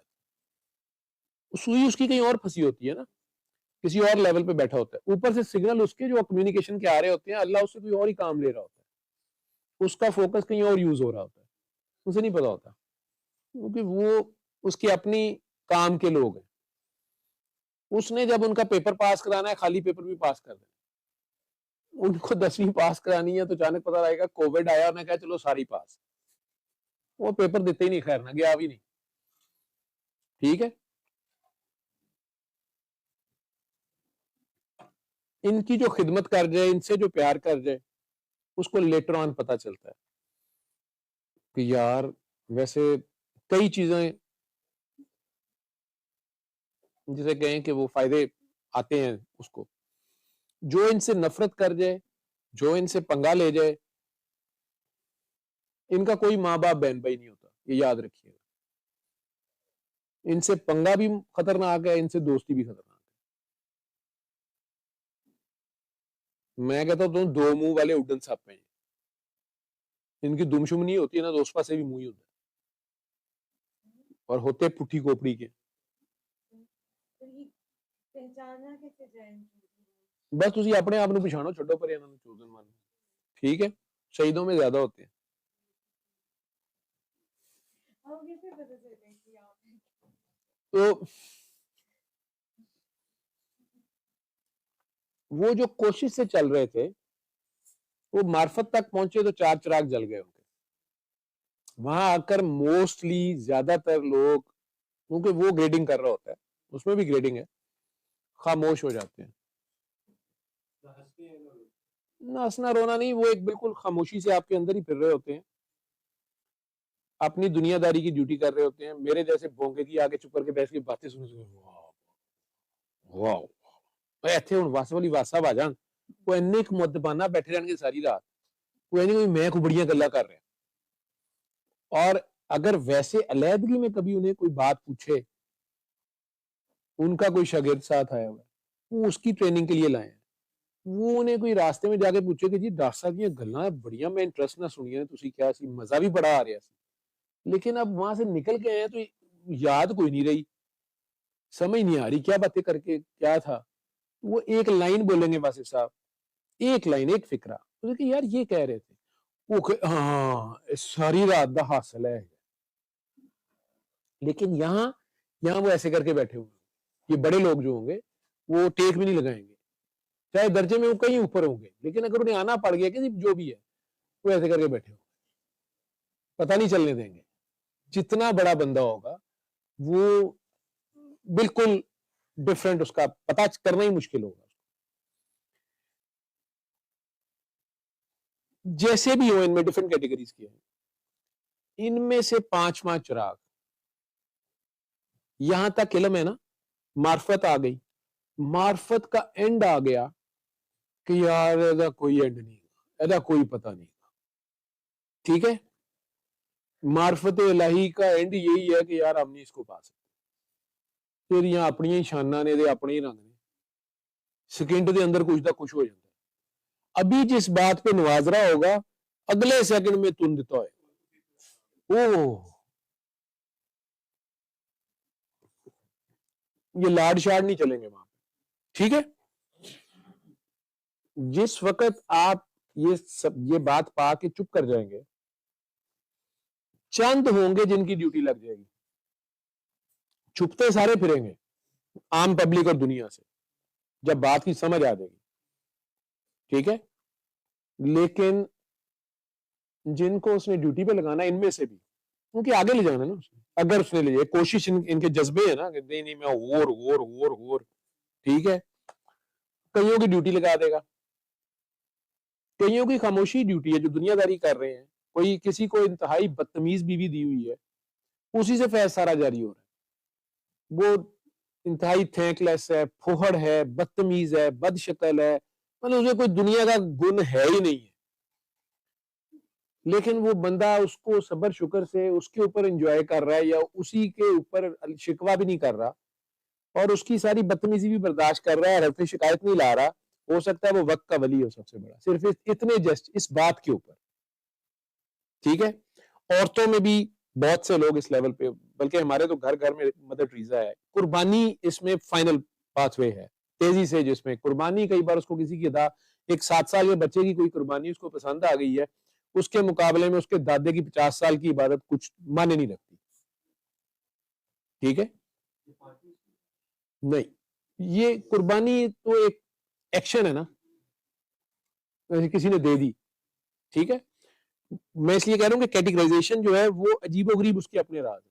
سوئی اس کی کہیں اور پھنسی ہوتی ہے نا، کسی اور لیول پہ بیٹھا ہوتا ہے. اوپر سے سگنل اس کے جو کمیونیکیشن کے آ رہے ہوتے ہیں، اللہ اس سے کوئی اور ہی کام لے رہا ہوتا ہے، اس کا فوکس کہیں اور یوز ہو رہا ہوتا ہے، اسے نہیں پتا ہوتا، کیونکہ وہ اس کی اپنی کام کے لوگ ہیں. اس نے جب ان کا پیپر پاس کرانا ہے، خالی پیپر بھی پاس کر دیں. ان کو 10ویں پاس کرانی ہے تو اچانک پتا رہے گا کووڈ آیا، انہوں نے کہا چلو ساری پاس. وہ پیپر دیتے ہی نہیں، خیر نہ گیا بھی نہیں. ٹھیک ہے. ان کی جو خدمت کر جائے، ان سے جو پیار کر جائے، اس کو لیٹر آن پتا چلتا ہے کہ یار ویسے کئی چیزیں جسے کہیں کہ وہ فائدے آتے ہیں اس کو. جو ان سے نفرت کر جائے، جو ان سے پنگا لے جائے، ان کا کوئی ماں باپ بہن بھائی نہیں ہوتا، یہ یاد رکھیے گا. ان سے پنگا بھی خطرناک ہے، ان سے دوستی بھی خطرناک ہے. میں کہتا ہوں دو منہ والے اڈن سپ ہیں، ان کی دمشمنی ہوتی ہے نا تو اس پاس سے بھی منہ ہی ہوتا ہے، اور ہوتے پٹھی کوپڑی کے. بس تسی اپنے آپ نو پچھاڑو، چھڈو پرے انہاں نوں چوزن مانو. ٹھیک ہے. شہیدوں میں زیادہ ہوتے ہیں. تو وہ جو کوشش سے چل رہے تھے، وہ معرفت تک پہنچے تو 4 چراغ جل گئے ہوں گے. وہاں آ کر موسٹلی زیادہ تر لوگ، کیونکہ وہ گریڈنگ کر رہا ہوتا ہے، اس میں بھی گریڈنگ ہے، خاموش ہو جاتے ہیں. نہ ہنسنا رونا نہیں، وہ ایک بالکل خاموشی سے آپ کے اندر ہی پھر رہے ہوتے ہیں، اپنی دنیا داری کی ڈیوٹی کر رہے ہوتے ہیں. میرے جیسے بونکے کی آگے چپ کر کے بیٹھ کے باتیں سنتے، واو ایتھے ہوں واس والی واس صاحب آ جان، وہ اینے مدبانہ بیٹھے رہن گے ساری رات، وہ نہیں میں کو بڑیاں گلا کر رہا. اور اگر ویسے علیحدگی میں کبھی انہیں کوئی بات پوچھے، ان کا کوئی شاگرد ساتھ آیا ہوا ہے، وہ اس کی ٹریننگ کے لیے لائے ہیں. وہ انہیں کوئی راستے میں جا کے پوچھے کہ جی ڈاکٹر صاحب یہ گلاں بڑیاں میں انٹرسٹ نہ سنی ہیں، تسی کیا سی مزہ بھی بڑا آ رہا سی، لیکن اب وہاں سے نکل کے آئے تو یاد کوئی نہیں رہی، سمجھ نہیں آ رہی کیا باتیں کر کے کیا تھا. وہ ایک لائن بولیں گے واسف صاحب، ایک لائن، ایک فکرہ، کہ یار یہ کہہ رہے تھے، وہ ہاں ساری رات دا حاصل ہے. لیکن یہاں وہ ایسے کر کے بیٹھے ہوئے، یہ بڑے لوگ جو ہوں گے وہ ٹیک بھی نہیں لگائیں گے، چاہے درجے میں وہ کہیں اوپر ہوں گے، لیکن اگر انہیں آنا پڑ گیا کہ جو بھی ہے وہ ایسے کر کے بیٹھے ہوں گے، پتہ نہیں چلنے دیں گے. جتنا بڑا بندہ ہوگا وہ بالکل ڈفرینٹ، اس کا پتہ کرنا ہی مشکل ہوگا. جیسے بھی ہو، ان میں ڈفرینٹ کیٹیگریز کی ہیں، ان میں سے 5 چراغ. یہاں تک علم ہے نا، معرفت آ گئی، معرفت کا اینڈ آ گیا کہ یار ایدا کوئی اینڈ نہیں، ایدا کوئی پتہ نہیں. ٹھیک ہے. معرفت الہی کا اینڈ یہی ہے کہ یار ہم نہیں اس کو پا سکتے، تیریاں اپنی ہی شاناں نے، اپنے ہی رنگ نے، سیکنڈ دے اندر کچھ دا کچھ ہو جاتا ہے. ابھی جس بات پہ نواز رہا ہوگا اگلے سیکنڈ میں تن دیتا ہے. یہ لاڈ شاڈ نہیں چلیں گے وہاں پہ. ٹھیک ہے. جس وقت آپ یہ بات پا کے چپ کر جائیں گے، چند ہوں گے جن کی ڈیوٹی لگ جائے گی، چھپتے سارے پھریں گے عام پبلک اور دنیا سے جب بات کی سمجھ آ جائے گی. ٹھیک ہے. لیکن جن کو اس نے ڈیوٹی پہ لگانا، ان میں سے بھی کیونکہ آگے لے جانا نا اس نے، اگر اس نے لے جائے کوشش، ان کے جذبے ہیں نا کہ نہیں میں اور ٹھیک ہے. کئیوں کی ڈیوٹی لگا دے گا، کئیوں کی خاموشی ڈیوٹی ہے جو دنیا داری کر رہے ہیں. کوئی کسی کو انتہائی بدتمیز بیوی دی ہوئی ہے، اسی سے فیض سارا جاری ہو رہا ہے. وہ انتہائی تھینک لیس ہے، پھوہڑ ہے، بدتمیز ہے، بد شکل ہے، مطلب اسے کوئی دنیا کا گن ہے ہی نہیں ہے، لیکن وہ بندہ اس کو صبر شکر سے اس کے اوپر انجوائے کر رہا ہے، یا اسی کے اوپر شکوہ بھی نہیں کر رہا، اور اس کی ساری بدتمیزی بھی برداشت کر رہا ہے، حرف شکایت نہیں لا رہا. ہو سکتا ہے وہ وقت کا ولی ہو سب سے بڑا، صرف اتنے جسٹ اس بات کے اوپر. ٹھیک ہے. عورتوں میں بھی بہت سے لوگ اس لیول پہ، بلکہ ہمارے تو گھر گھر میں مدر ٹریزا ہے. قربانی اس میں فائنل پاتھ وے ہے تیزی سے، جس میں قربانی کئی بار اس کو کسی کی ادا، ایک 7 سال کے بچے کی کوئی قربانی اس کو پسند آ گئی ہے، اس کے مقابلے میں اس کے دادے کی 50 سال کی عبادت کچھ مانے نہیں رکھتی. ٹھیک ہے. نہیں، یہ قربانی تو ایک ایکشن ہے نا، کسی نے دے دی. ٹھیک ہے. میں اس لیے کہہ رہا ہوں کہ کیٹیگرائزیشن جو ہے وہ عجیب و غریب اس کے اپنے راز ہے،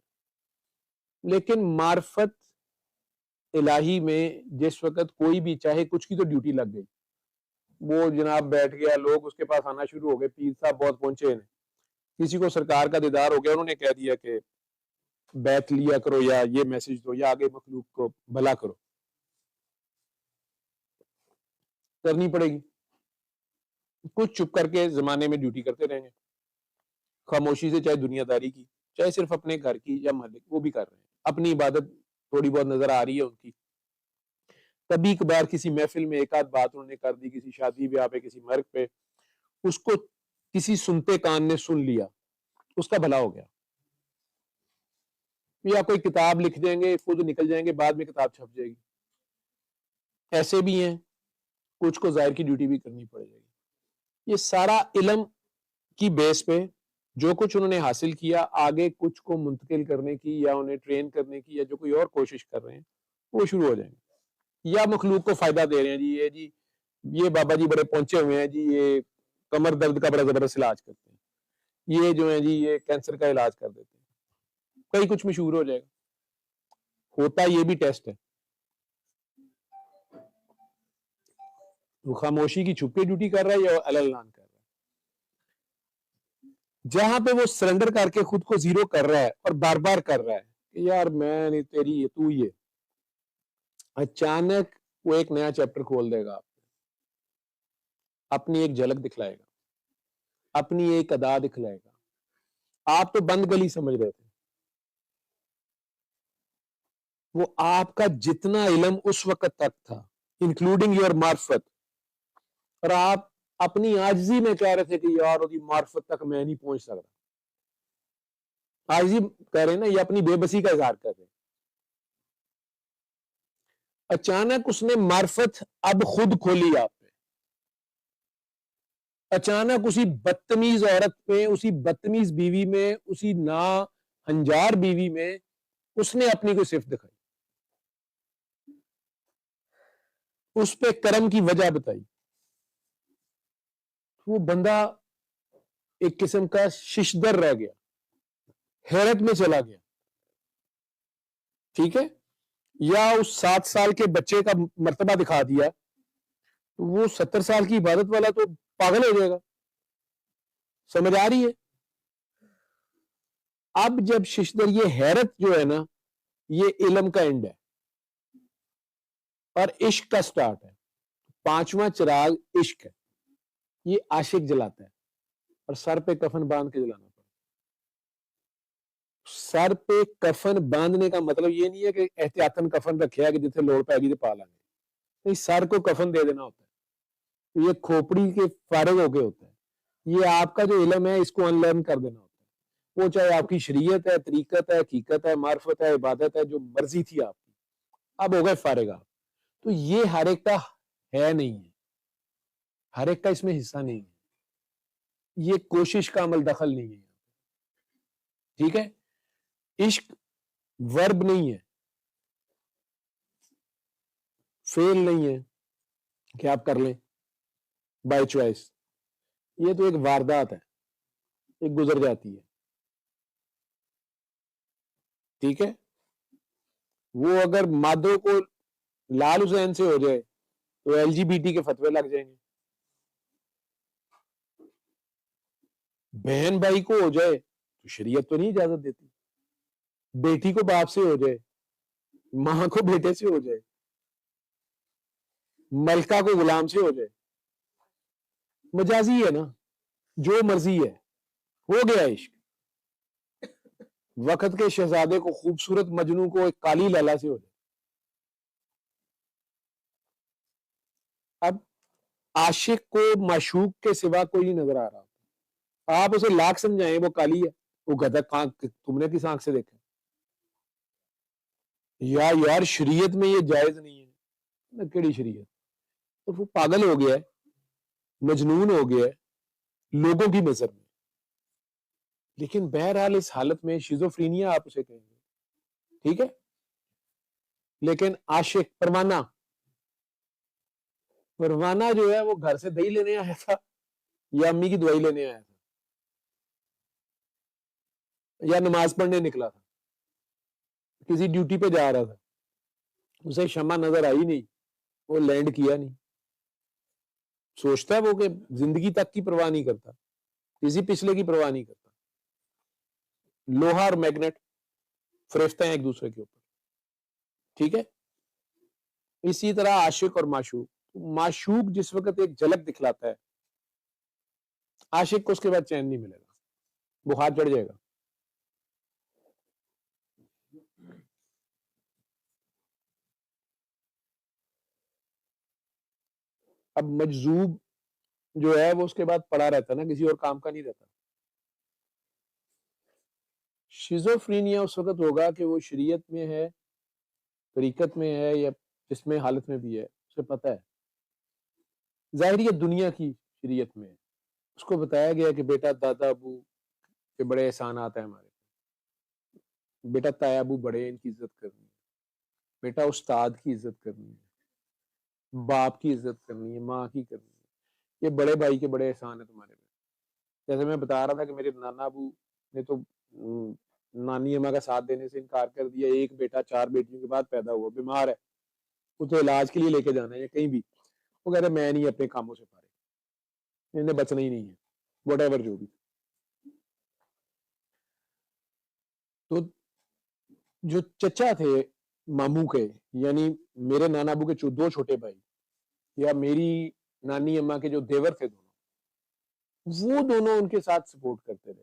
لیکن معرفت الہی میں جس وقت کوئی بھی چاہے کچھ کی تو ڈیوٹی لگ گئی، وہ جناب بیٹھ گیا، لوگ اس کے پاس آنا شروع ہو گئے، پیر صاحب بہت پہنچے ہیں، کسی کو سرکار کا دیدار ہو گیا، انہوں نے کہہ دیا کہ بیعت لیا کرو، یا یہ میسج دو، یا آگے مخلوق کو بھلا کرو. کرنی پڑے گی. کچھ چھپ کر کے زمانے میں ڈیوٹی کرتے رہیں گے، خاموشی سے، چاہے دنیا داری کی، چاہے صرف اپنے گھر کی یا محلے کی، وہ بھی کر رہے ہیں. اپنی عبادت تھوڑی بہت نظر آ رہی ہے ان کی، کبھی کبھار کسی محفل میں ایک آدھ بات انہوں نے کر دی، کسی شادی بیاہ پہ، کسی مرگ پہ، اس کو کسی سنتے کان نے سن لیا، اس کا بھلا ہو گیا. یا کوئی کتاب لکھ دیں گے، خود نکل جائیں گے، بعد میں کتاب چھپ جائے گی. ایسے بھی ہیں، کچھ کو ظاہر کی ڈیوٹی بھی کرنی پڑ جائے گی. یہ سارا علم کی بیس پہ جو کچھ انہوں نے حاصل کیا، آگے کچھ کو منتقل کرنے کی یا انہیں ٹرین کرنے کی یا جو کوئی اور کوشش کر رہے ہیں وہ شروع ہو جائیں گے. یا مخلوق کو فائدہ دے رہے ہیں، جی یہ بابا جی بڑے پہنچے ہوئے ہیں جی، یہ کمر درد کا بڑا زبردست علاج کرتے ہیں، یہ جو ہیں جی یہ کینسر کا علاج کر دیتے ہیں، کئی کچھ مشہور ہو جائے گا. ہوتا یہ بھی ٹیسٹ ہے. وہ خاموشی کی چھپ کے ڈیوٹی کر رہا ہے یا اعلان کر رہا ہے. جہاں پہ وہ سرنڈر کر کے خود کو زیرو کر رہا ہے اور بار بار کر رہا ہے کہ یار میں نہیں تیری، تو یہ اچانک وہ ایک نیا چیپٹر کھول دے گا، اپنی ایک جھلک دکھلائے گا، اپنی ایک ادا دکھلائے گا. آپ تو بند گلی سمجھ رہے تھے، وہ آپ کا جتنا علم اس وقت تک تھا انکلوڈنگ یور معرفت، اور آپ اپنی عاجزی میں کہہ رہے تھے کہ یار وہ معرفت تک میں نہیں پہنچ سکتا. عاجزی کہہ رہے ہیں نا، یہ اپنی بے بسی کا اظہار کر رہے ہیں. اچانک اس نے معرفت اب خود کھولی آپ پہ، اچانک اسی بدتمیز عورت پہ، اسی بدتمیز بیوی میں، اسی نا ہنجار بیوی میں اس نے اپنی کوئی صفت دکھائی، اس پہ کرم کی وجہ بتائی. وہ بندہ ایک قسم کا ششدر رہ گیا، حیرت میں چلا گیا. ٹھیک ہے. یا اس 7 سال کے بچے کا مرتبہ دکھا دیا، وہ 70 سال کی عبادت والا تو پاگل ہو جائے گا. سمجھ آ رہی ہے؟ اب جب ششدر، یہ حیرت جو ہے نا، یہ علم کا اینڈ ہے اور عشق کا سٹارٹ ہے. 5واں چراغ عشق ہے، یہ عاشق جلاتا ہے، اور سر پہ کفن باندھ کے جلانا پڑتا. سر پہ کفن باندھنے کا مطلب یہ نہیں ہے کہ احتیاطاً کفن رکھے ہے کہ جتنے لوڑ پائے گی تو پا لیں گے. نہیں، سر کو کفن دے دینا ہوتا ہے. یہ کھوپڑی کے فارغ ہو کے ہوتا ہے. یہ آپ کا جو علم ہے اس کو ان لرن کر دینا ہوتا ہے. وہ چاہے آپ کی شریعت ہے، طریقت ہے، حقیقت ہے، معرفت ہے، عبادت ہے، جو مرضی تھی آپ کی، اب ہو گئے فارغ آپ. تو یہ ہر ایک کا ہے نہیں ہے، ہر ایک کا اس میں حصہ نہیں ہے. یہ کوشش کا عمل دخل نہیں ہے. ٹھیک ہے. عشق ورب نہیں ہے، فیل نہیں ہے کہ آپ کر لیں بائی چوائس. یہ تو ایک واردات ہے، ایک گزر جاتی ہے. ٹھیک ہے. وہ اگر مادوں کو لال حسین سے ہو جائے تو ایل جی بی ٹی کے فتوے لگ جائیں گے. بہن بھائی کو ہو جائے تو شریعت تو نہیں اجازت دیتی. بیٹی کو باپ سے ہو جائے ماں کو بیٹے سے ہو جائے, ملکہ کو غلام سے ہو جائے, مجازی ہے نا, جو مرضی ہے, ہو گیا عشق. وقت کے شہزادے کو, خوبصورت مجنو کو ایک کالی لیلا سے ہو جائے. اب عاشق کو معشوق کے سوا کوئی نہیں نظر آ رہا, آپ اسے لاکھ سمجھائیں وہ کالی ہے, وہ گدھا تم نے کس آنکھ سے دیکھا؟ یا یار شریعت میں یہ جائز نہیں ہے, کیڑی شریعت؟ تو وہ پاگل ہو گیا ہے, مجنون ہو گیا ہے لوگوں کی نظر میں. لیکن بہرحال اس حالت میں شیزوفرینیا آپ اسے کہیں گے, ٹھیک ہے. لیکن عاشق پروانہ جو ہے وہ گھر سے دہی لینے آیا تھا یا امی کی دوائی لینے آیا تھا یا نماز پڑھنے نکلا تھا, کسی ڈیوٹی پہ جا رہا تھا, اسے شمع نظر آئی نہیں, وہ لینڈ کیا نہیں. سوچتا ہے وہ کہ زندگی تک کی پرواہ نہیں کرتا, کسی پچھلے کی پرواہ نہیں کرتا. لوہا اور میگنیٹ فریفتہ ہیں ایک دوسرے کے اوپر, ٹھیک ہے. اسی طرح عاشق اور معشوق جس وقت ایک جھلک دکھلاتا ہے, عاشق کو اس کے بعد چین نہیں ملے گا, بخار چڑھ جائے گا. اب مجذوب جو ہے وہ اس کے بعد پڑا رہتا ہے نا, کسی اور کام کا نہیں رہتا. شیزوفرینیا اس وقت ہوگا کہ وہ شریعت میں ہے, طریقت میں ہے, یا جس میں حالت میں بھی ہے, اسے پتہ ہے. ظاہریت دنیا کی شریعت میں ہے, اس کو بتایا گیا کہ بیٹا دادا ابو کے بڑے احسانات ہیں ہمارے, بیٹا تایا ابو بڑے, ان کی عزت کرنی ہے, بیٹا استاد کی عزت کرنی ہے, باپ کی عزت کرنی ہے, ماں کی کرنی ہے, یہ بڑے بھائی کے بڑے احسان ہیں تمہارے پہ. جیسے میں بتا رہا تھا کہ میرے نانا ابو نے تو نانی اماں کا ساتھ دینے سے انکار کر دیا. ایک بیٹا 4 بیٹیوں کے بعد پیدا ہوا, بیمار ہے, وہ تو علاج کے لیے لے کے جانا ہے یا کہیں بھی, وہ کہتے ہیں میں نہیں اپنے کاموں سے پارے, انہیں بچنا ہی نہیں ہے, واٹ ایور جو بھی. تو جو چچا تھے ماموں کے, یعنی میرے نانا ابو کے 2 چھوٹے بھائی, یا میری نانی اماں کے جو دیور تھے دونوں, وہ دونوں ان کے ساتھ سپورٹ کرتے رہے.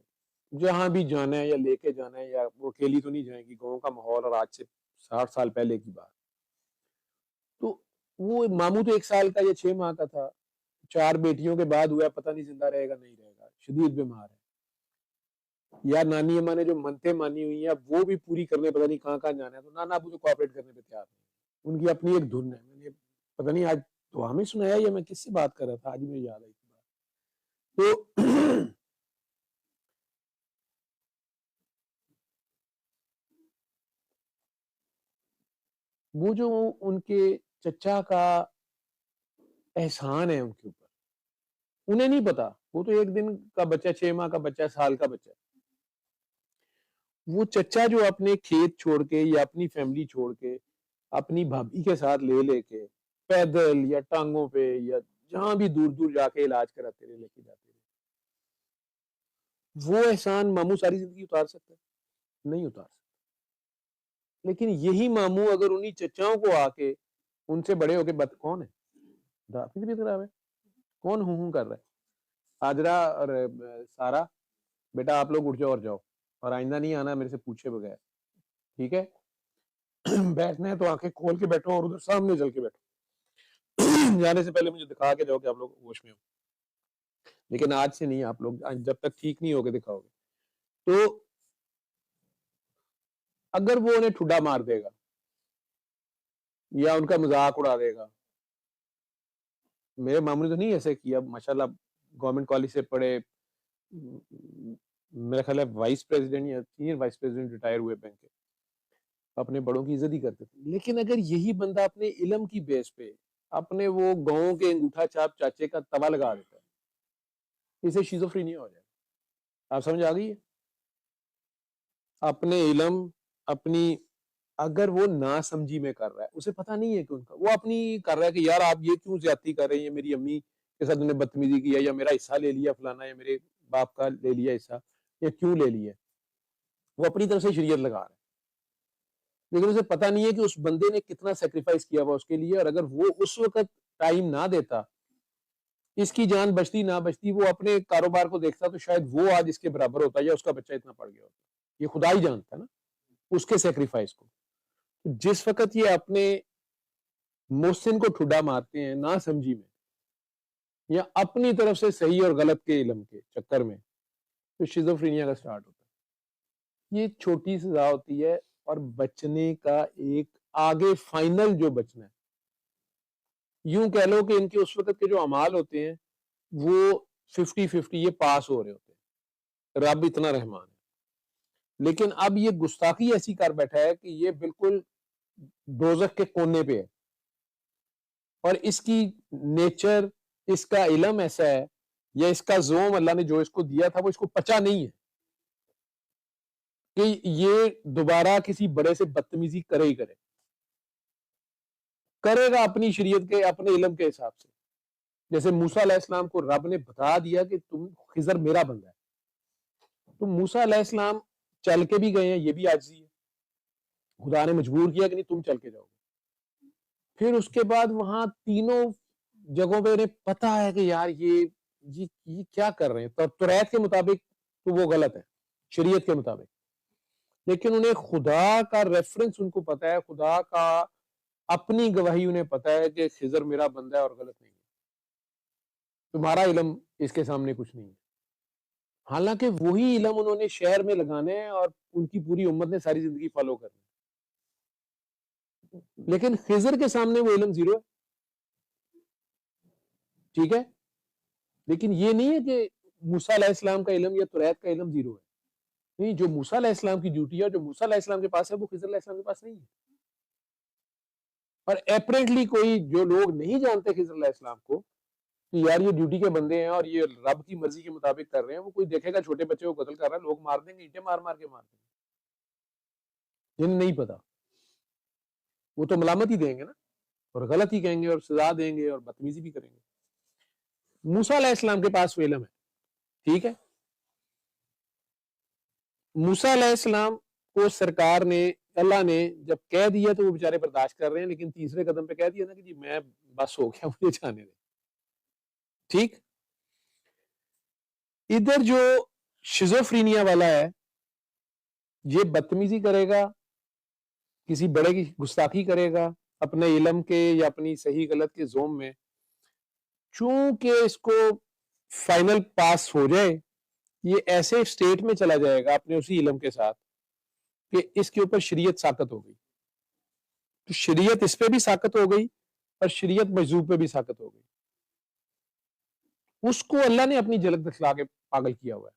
جہاں بھی جانا ہے یا لے کے جانا ہے, یا وہ اکیلی تو نہیں جائیں گی, گاؤں کا ماحول اور آج سے 60 سال پہلے کی بات. تو وہ ماموں تو 1 سال کا یا 6 ماہ کا تھا, 4 بیٹیوں کے بعد ہوا, پتہ نہیں زندہ رہے گا نہیں رہے گا, شدید بیمار ہے. یا نانی اماں نے جو منتیں مانی ہوئی ہیں وہ بھی پوری کرنے پتہ نہیں کہاں کہاں جانا ہے, تو نانا ابو تو کوآپریٹ کرنے پہ تیار نہیں, ان کی اپنی ایک دھن ہے. میں نے پتہ نہیں آج تو ہمیں سنایا یا میں کس سے بات کر رہا تھا, آج مجھے یاد آئی تھی بات. تو وہ جو ان کے چچا کا احسان ہے ان کے اوپر, انہیں نہیں پتا, وہ تو 1 دن کا بچہ, 6 ماہ کا بچہ, سال کا بچہ. وہ چچا جو اپنے کھیت چھوڑ کے یا اپنی فیملی چھوڑ کے اپنی بھابھی کے ساتھ لے کے پیدل یا ٹانگوں پہ یا جہاں بھی دور دور جا کے علاج کراتے رہے, لے کے جاتے رہے, وہ احسان ماموں ساری زندگی اتار سکتا ہے؟ نہیں اتار سکتا. لیکن یہی ماموں اگر انہی چچاؤں کو آ کے ان سے بڑے ہو کے کون ہے, اپنی طبیعت خراب ہے, کون ہوں کر رہا ہے, حاجرہ اور سارا, بیٹا آپ لوگ اٹھ جاؤ اور جاؤ, اور آئندہ نہیں آنا میرے سے پوچھے بغیر, ٹھیک ہے. بیٹھنا ہے تو آنکھیں کھول کے بیٹھو اور ادھر سامنے چل کے بیٹھو, جانے سے پہلے مجھے دکھا کے جاؤ کہ آپ لوگ ہوش میں ہو. لیکن آج سے نہیں, آپ لوگ جب تک ٹھیک نہیں ہوگے دکھاؤ گے. تو اگر وہ انہیں ٹھڈا مار دے گا یا ان کا مذاق اڑا دے گا, میرے ماموں نے تو نہیں ایسے کیا, ماشاءاللہ گورنمنٹ کالج سے پڑھے, میرا خیال ہے وائس پریزیڈنٹ یا سینئر وائس پریزیڈنٹ ریٹائر ہوئے بینک کے, اپنے بڑوں کی عزت ہی کرتے تھے. لیکن اگر یہی بندہ اپنے علم کی بیس پہ اپنے وہ گاؤں کے انگوٹھا چاپ چاچے کا توا لگا دیتا ہے, اسے شیزوفرینیا ہو جائے. آپ سمجھ آ گئی ہے؟ اپنے علم, اپنی, اگر وہ نا سمجھی میں کر رہا ہے, اسے پتہ نہیں ہے کہ ان کا, وہ اپنی کر رہا ہے کہ یار آپ یہ کیوں زیادتی کر رہے ہیں, میری امی کے ساتھ انہیں بدتمیزی کیا, یا میرا حصہ لے لیا فلانا, یا میرے باپ کا لے لیا حصہ, یا کیوں لے لیا, وہ اپنی طرف سے شریعت لگا رہا ہے. لیکن اسے پتہ نہیں ہے کہ اس بندے نے کتنا سیکریفائس کیا ہوا اس کے لیے، اور اگر وہ اس وقت ٹائم نہ دیتا، اس کی جان بچتی نہ بچتی، وہ اپنے کاروبار کو دیکھتا تو شاید وہ آج اس کے برابر ہوتا یا اس کا بچہ اتنا پڑ گیا ہوتا. یہ خدا ہی جانتا ہے نا اس کے سیکریفائس کو. جس وقت یہ اپنے محسن کو ٹھڈا مارتے ہیں نہ سمجھی میں، یا اپنی طرف سے صحیح اور غلط کے علم کے چکر میں، تو شیزوفرینیا کا سٹارٹ ہوتا ہے. یہ چھوٹی سزا ہوتی ہے، اور بچنے کا ایک آگے فائنل جو بچنا ہے، یوں کہہ لو کہ ان کے اس وقت کے جو اعمال ہوتے ہیں وہ 50-50 یہ پاس ہو رہے ہوتے ہیں. رب اتنا رحمان ہے، لیکن اب یہ گستاخی ایسی کر بیٹھا ہے کہ یہ بالکل دوزخ کے کونے پہ ہے، اور اس کی نیچر، اس کا علم ایسا ہے، یا اس کا زوم اللہ نے جو اس کو دیا تھا وہ اس کو پچا نہیں ہے کہ یہ دوبارہ کسی بڑے سے بدتمیزی کرے ہی کرے گا اپنی شریعت کے، اپنے علم کے حساب سے. جیسے موسیٰ علیہ السلام کو رب نے بتا دیا کہ تم خضر میرا بندہ ہے، تو موسیٰ علیہ السلام چل کے بھی گئے ہیں، یہ بھی عاجزی ہے. خدا نے مجبور کیا کہ نہیں تم چل کے جاؤ. پھر اس کے بعد وہاں تینوں جگہوں پہ انہیں پتا ہے کہ یار یہ کیا کر رہے ہیں. تو توریت کے مطابق تو وہ غلط ہے شریعت کے مطابق، لیکن انہیں خدا کا ریفرنس ان کو پتا ہے، خدا کا اپنی گواہی انہیں پتا ہے کہ خضر میرا بندہ ہے اور غلط نہیں ہے. تمہارا علم اس کے سامنے کچھ نہیں ہے. حالانکہ وہی علم انہوں نے شہر میں لگانے ہیں، اور ان کی پوری امت نے ساری زندگی فالو کرنی، لیکن خضر کے سامنے وہ علم زیرو ہے. ٹھیک ہے، لیکن یہ نہیں ہے کہ موسیٰ علیہ السلام کا علم یا توریت کا علم زیرو ہے. نہیں، جو موسیٰ علیہ السلام کی ڈیوٹی ہے، جو موسیٰ علیہ السلام کے پاس ہے، وہ خضر علیہ السلام کے پاس نہیں ہے. اور اپرینٹلی کوئی جو لوگ نہیں جانتے خضر علیہ السلام کو کہ یار یہ ڈیوٹی کے بندے ہیں اور یہ رب کی مرضی کے مطابق کر رہے ہیں، وہ کوئی دیکھے گا چھوٹے بچے کو قتل کر رہا ہے، لوگ مار دیں گے، اینٹیں مار مار کے مار دیں گے. جنہیں نہیں پتا وہ تو ملامت ہی دیں گے نا، اور غلط ہی کہیں گے، اور سزا دیں گے، اور بدتمیزی بھی کریں گے. موسیٰ علیہ السلام کے پاس وہ علم ہے. ٹھیک ہے، موسیٰ علیہ السلام کو سرکار نے، اللہ نے جب کہہ دیا تو وہ بیچارے برداشت کر رہے ہیں، لیکن تیسرے قدم پہ کہہ دیا نا کہ جی میں بس ہو گیا، مجھے جانے دیں. ٹھیک، ادھر جو شیزوفرینیا والا ہے یہ بدتمیزی کرے گا، کسی بڑے کی گستاخی کرے گا اپنے علم کے یا اپنی صحیح غلط کے زوم میں. چونکہ اس کو فائنل پاس ہو جائے، یہ ایسے اسٹیٹ میں چلا جائے گا اپنے اسی علم کے ساتھ کہ اس کے اوپر شریعت ساقط ہو گئی. تو شریعت اس پہ بھی ساقط ہو گئی، اور شریعت مجذوب پہ بھی ساقط ہو گئی. اس کو اللہ نے اپنی جھلک دکھلا کے پاگل کیا ہوا ہے.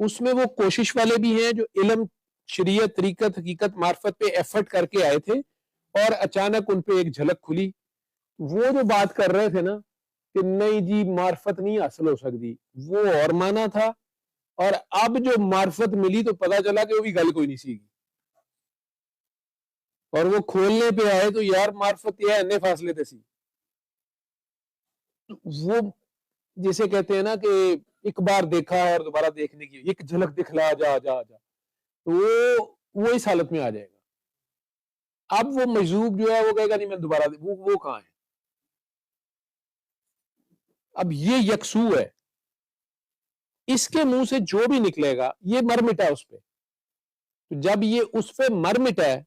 اس میں وہ کوشش والے بھی ہیں جو علم، شریعت، طریقت، حقیقت، معرفت پہ ایفرٹ کر کے آئے تھے، اور اچانک ان پہ ایک جھلک کھلی. وہ جو بات کر رہے تھے نا کہ نہیں جی معرفت نہیں حاصل ہو سکتی، وہ اور مانا تھا، اور اب جو معرفت ملی تو پتا چلا کہ وہ بھی گل کوئی نہیں سیکھی، اور وہ کھولنے پہ آئے تو یار معرفت یہ ہے فاصلے تھے سی. وہ جسے کہتے ہیں نا کہ ایک بار دیکھا اور دوبارہ دیکھنے کی، ایک جھلک دکھلا جا جا جا، تو وہ اس حالت میں آ جائے گا. اب وہ مجذوب جو ہے وہ کہے گا نہیں میں دوبارہ وہ کہاں ہے. اب یہ یکسو ہے، اس کے منہ سے جو بھی نکلے گا یہ مر مٹا اس پہ. تو جب یہ اس پہ مر مٹا ہے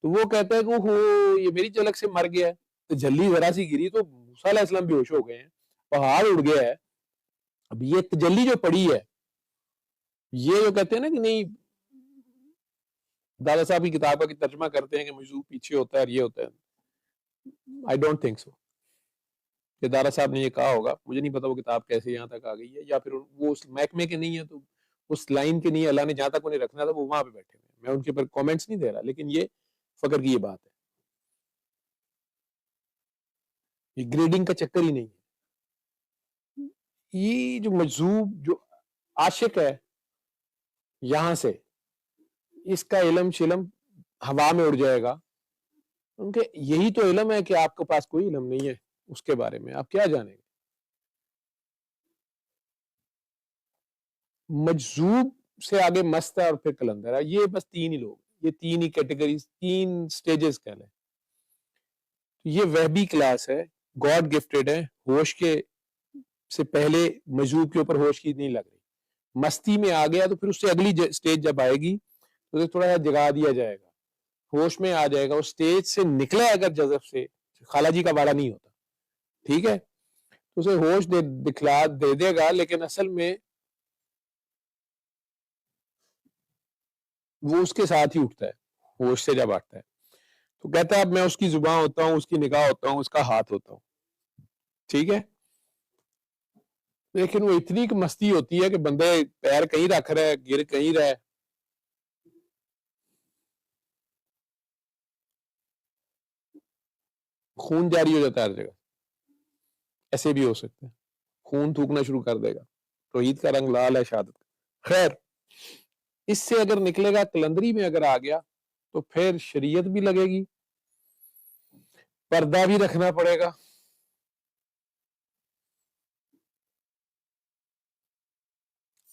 تو وہ کہتا ہے کہ یہ میری جھلک سے مر گیا ہے. تو جھلی ذرا سی گری تو موسیٰ علیہ السلام بے ہوش ہو گئے ہیں، پہاڑ اڑ گیا ہے. اب یہ تجلی جو پڑی ہے، یہ جو کہتے ہیں نا کہ نہیں، دادا صاحب کی کتاب کا ترجمہ کرتے ہیں کہ مجذوب پیچھے ہوتا ہے اور یہ ہوتا ہے. I don't think so کہ دادا صاحب نے یہ کہا ہوگا. مجھے نہیں پتا وہ کتاب کیسے یہاں تک آ گئی ہے، یا پھر وہ اس محکمے کے نہیں ہے تو اس لائن کے نہیں ہے. اللہ نے جہاں تک انہیں رکھنا تھا وہ وہاں پہ بیٹھے ہوئے. میں ان کے اوپر کامنٹس نہیں دے رہا، لیکن یہ فخر کی یہ بات ہے، یہ گریڈنگ کا چکر ہی نہیں ہے. یہ جو مجذوب، جو عاشق ہے، یہاں سے اس کا علم شلم ہوا میں اڑ جائے گا، کیونکہ یہی تو علم ہے کہ آپ کے پاس کوئی علم نہیں ہے اس کے بارے میں، آپ کیا جانیں گے. مجذوب سے آگے مست ہے اور پھر کلندر ہے. یہ بس تین ہی لوگ. یہ تین ہی کیٹیگریز، تین سٹیجز کہہ لیں. یہ وہبی کلاس ہے، گاڈ گفٹڈ ہے، ہوش کے سے پہلے مجذوب کے اوپر ہوش کی نہیں لگ رہی. مستی میں آ گیا تو پھر اس سے اگلی سٹیج جب آئے گی تو اسے تھوڑا سا جگا دیا جائے گا، ہوش میں آ جائے گا. اس سٹیج سے نکلا اگر جذب سے، خالہ جی کا باڑا نہیں ہوتا، ٹھیک ہے، تو اسے ہوش دکھلا دے گا، لیکن اصل میں وہ اس کے ساتھ ہی اٹھتا ہے ہوش سے جب آتا ہے. تو کہتا ہے اب میں اس کی زبان ہوتا ہوں، اس کی نگاہ ہوتا ہوں، اس کا ہاتھ ہوتا ہوں، ٹھیک ہے. لیکن وہ اتنی مستی ہوتی ہے کہ بندے پیر کہیں رکھ رہا ہے، گر کہیں رہا ہے. خون جاری ہو جاتا ہے ہر جگہ. ایسے بھی ہو سکتے ہیں، خون تھوکنا شروع کر دے گا. توحید کا رنگ لال ہے شہادت کا. خیر، اس سے اگر نکلے گا، کلندری میں اگر آ گیا تو پھر شریعت بھی لگے گی، پردہ بھی رکھنا پڑے گا،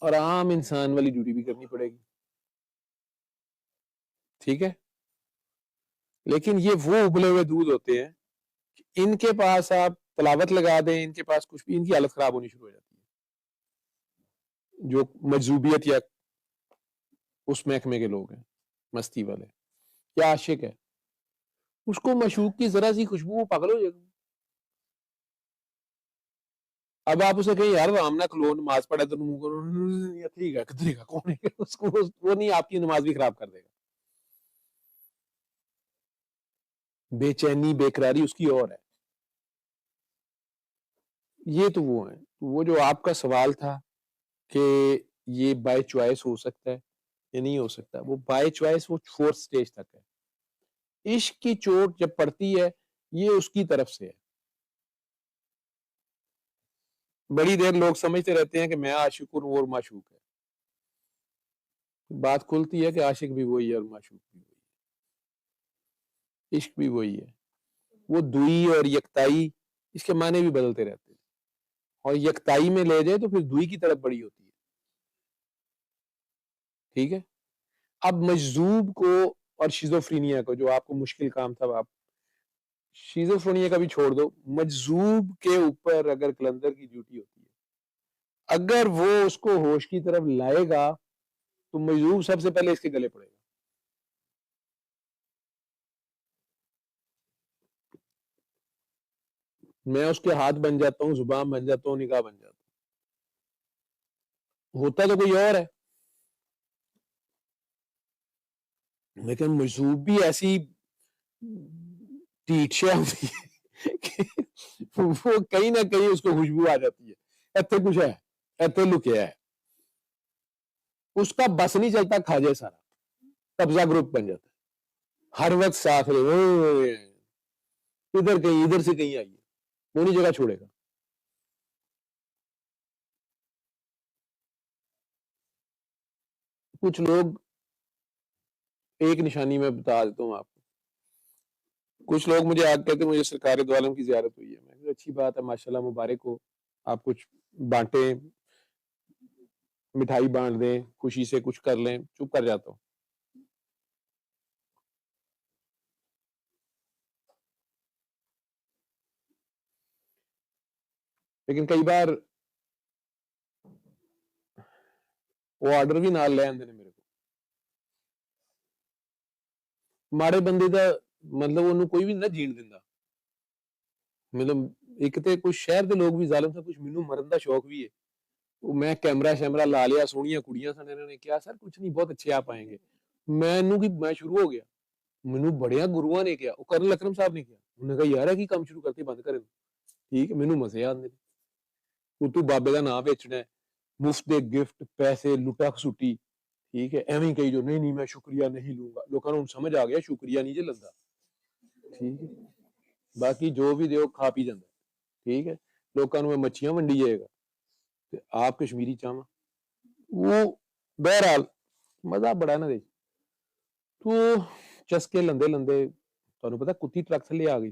اور عام انسان والی ڈیوٹی بھی کرنی پڑے گی، ٹھیک ہے. لیکن یہ وہ ابلے ہوئے دودھ ہوتے ہیں، ان کے پاس آپ تلاوت لگا دیں، ان کے پاس کچھ بھی، ان کی حالت خراب ہونی شروع ہو جاتی ہے. جو مجذوبیت یا اس محکمے کے لوگ ہیں، مستی والے یا عاشق ہے، اس کو معشوق کی ذرا سی خوشبو وہ پاگل ہو جائے گا. اب آپ اسے کہیں یار رام نہ کھلو، نماز پڑھے تو ٹھیک ہے، کدھر کا کون ہے اس کو، وہ نہیں، آپ کی نماز بھی خراب کر دے گا. بے چینی بے قراری اس کی اور ہے. یہ تو وہ ہیں. وہ جو آپ کا سوال تھا کہ یہ بائی چوائس ہو سکتا ہے یا نہیں ہو سکتا، وہ بائی چوائس وہ فورتھ سٹیج تک ہے. عشق کی چوٹ جب پڑتی ہے یہ اس کی طرف سے ہے. بڑی دیر لوگ سمجھتے رہتے ہیں کہ میں عاشق ہوں اور معشوق ہے. بات کھلتی ہے کہ عاشق بھی وہی ہے اور معشوق بھی وہی ہے، عشق بھی وہی ہے. وہ دوئی اور یکتائی، اس کے معنی بھی بدلتے رہتے ہیں، اور یکتائی میں لے جائے تو پھر دوئی کی طرف بڑی ہوتی ہے، ٹھیک ہے. اب مجذوب کو اور شیزوفرینیا کو، جو آپ کو مشکل کام تھا، آپ شیزوفرینیا کا بھی چھوڑ دو، مجذوب کے اوپر اگر کلندر کی ڈیوٹی ہوتی ہے، اگر وہ اس کو ہوش کی طرف لائے گا تو مجذوب سب سے پہلے اس کے گلے پڑے گا. میں اس کے ہاتھ بن جاتا ہوں، زبان بن جاتا ہوں، نگاہ بن جاتا ہوں. ہوتا تو کوئی اور ہے، لیکن مجذوب بھی ایسی ٹیٹشا ہوتی ہے کہ وہ کہیں نہ کہیں اس کو خوشبو آ جاتی ہے، ایتھے کچھ ہے، ایتھے لکیا ہے. اس کا بس نہیں چلتا، کھا جائے سارا، قبضہ گروپ بن جاتا ہے، ہر وقت ساتھ رہے، ادھر کہیں ادھر سے کہیں آئیے، وہ نہیں جگہ چھوڑے گا. کچھ لوگ، ایک نشانی میں بتا دیتا ہوں آپ کو، کچھ لوگ مجھے آج کہتے ہیں مجھے سرکار دو عالم کی زیارت ہوئی ہے. میں کہا اچھی بات ہے، ماشاءاللہ مبارک ہو، آپ کچھ بانٹیں، مٹھائی بانٹ دیں، خوشی سے کچھ کر لیں. چپ کر جاتا ہوں. لیکن کئی بار وہ آرڈر بھی نال لے آندے نے میرے کو. ماڑے بندے دا مطلب انہوں کوئی بھی نہ جین دیندا، مطلب ایک تے کچھ شہر دے لوگ بھی ظالم سے، کچھ مینوں مرن دا شوق بھی ہے. میں کیمرہ شیمرہ لا لیا، سونیاں کڑیاں سن، انہوں نے کیا سر کچھ نہیں، بہت اچھے آپ آئیں گے. میں شروع ہو گیا، مینوں بڑیا گروہاں نے کیا، وہ کرنل اکرم صاحب نے کیا، انہوں نے کہا یار کی کام شروع کرتے بند کرے. ٹھیک ہے، مینوں مزے آندے، تو بابے دا نام بیچنا ہے، مفت دے گفٹ پیسے لٹا کسوٹی، ٹھیک ہے. ایویں کہی جو نہیں میں شکریہ نہیں لوں گا. لوگوں نے سمجھ آ گیا شکریہ نہیں جے لگتا، ٹھیک ہے. باقی جو بھی دیو کھا پی جاندہ، ٹھیک ہے. لوگوں نے مچھیاں ونڈی جائے گا، آپ کشمیری چاہواں وہ. بہرحال مزہ بڑا نا دے. تو چسکے لندے لندے تمہیں پتا کتی ٹرک تھلے آ گئی.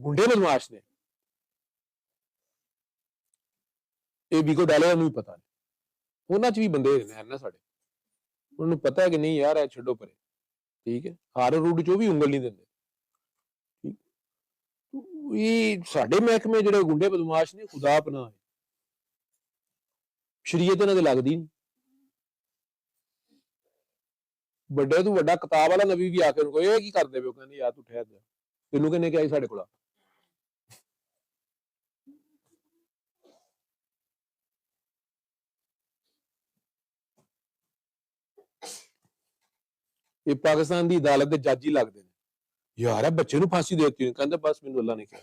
ਗੁੰਡੇ ਬਦਮਾਸ਼ ਨੇ ਇਹ ਵੀਗੋ ਡਾਲੇ ਨੂੰ ਵੀ ਪਤਾ ਨਹੀਂ, ਉਹਨਾਂ ਚ ਵੀ ਬੰਦੇ ਨੇ ਨਾ ਸਾਡੇ, ਉਹਨਾਂ ਨੂੰ ਪਤਾ ਹੈ ਕਿ ਨਹੀਂ ਯਾਰ ਇਹ ਛੱਡੋ ਪਰੇ, ਠੀਕ ਹੈ, ਹਰ ਰੂਟ ਚੋਂ ਵੀ ਉਂਗਲ ਨਹੀਂ ਦਿੰਦੇ, ਠੀਕ, ਇਹ ਸਾਡੇ ਮਹਿਕਮੇ ਜਿਹੜੇ ਗੁੰਡੇ ਬਦਮਾਸ਼ ਨੇ ਖੁਦਾ ਪਨਾਹ ਹੈ, ਸ਼ਰੀਅਤ ਇਹਨਾਂ ਦੇ ਲੱਗਦੀ ਨਹੀਂ। ਵੱਡੇ ਤੋਂ ਵੱਡਾ ਕਿਤਾਬ ਵਾਲਾ ਨਬੀ ਵੀ ਆ ਕੇ ਉਹਨੂੰ ਇਹ ਕੀ ਕਰਦੇ ਪਏ ਹੋ, ਕਹਿੰਦੇ ਯਾਰ ਤੂੰ ਠਹਿਰ ਜਾ, ਤੈਨੂੰ ਕਿਹਨੇ ਕਿਹਾ ਸਾਡੇ ਕੋਲ। ਇਹ ਪਾਕਿਸਤਾਨ ਦੀ ਅਦਾਲਤ ਦੇ ਜੱਜ ਹੀ ਲੱਗਦੇ ਨੇ, ਯਾਰ ਇਹ ਬੱਚੇ ਨੂੰ ਫਾਂਸੀ ਦੇ ਦਿੱਤੀ, ਕਹਿੰਦਾ ਬਸ ਮੈਨੂੰ ਅੱਲਾ ਨੇ ਕਿਹਾ,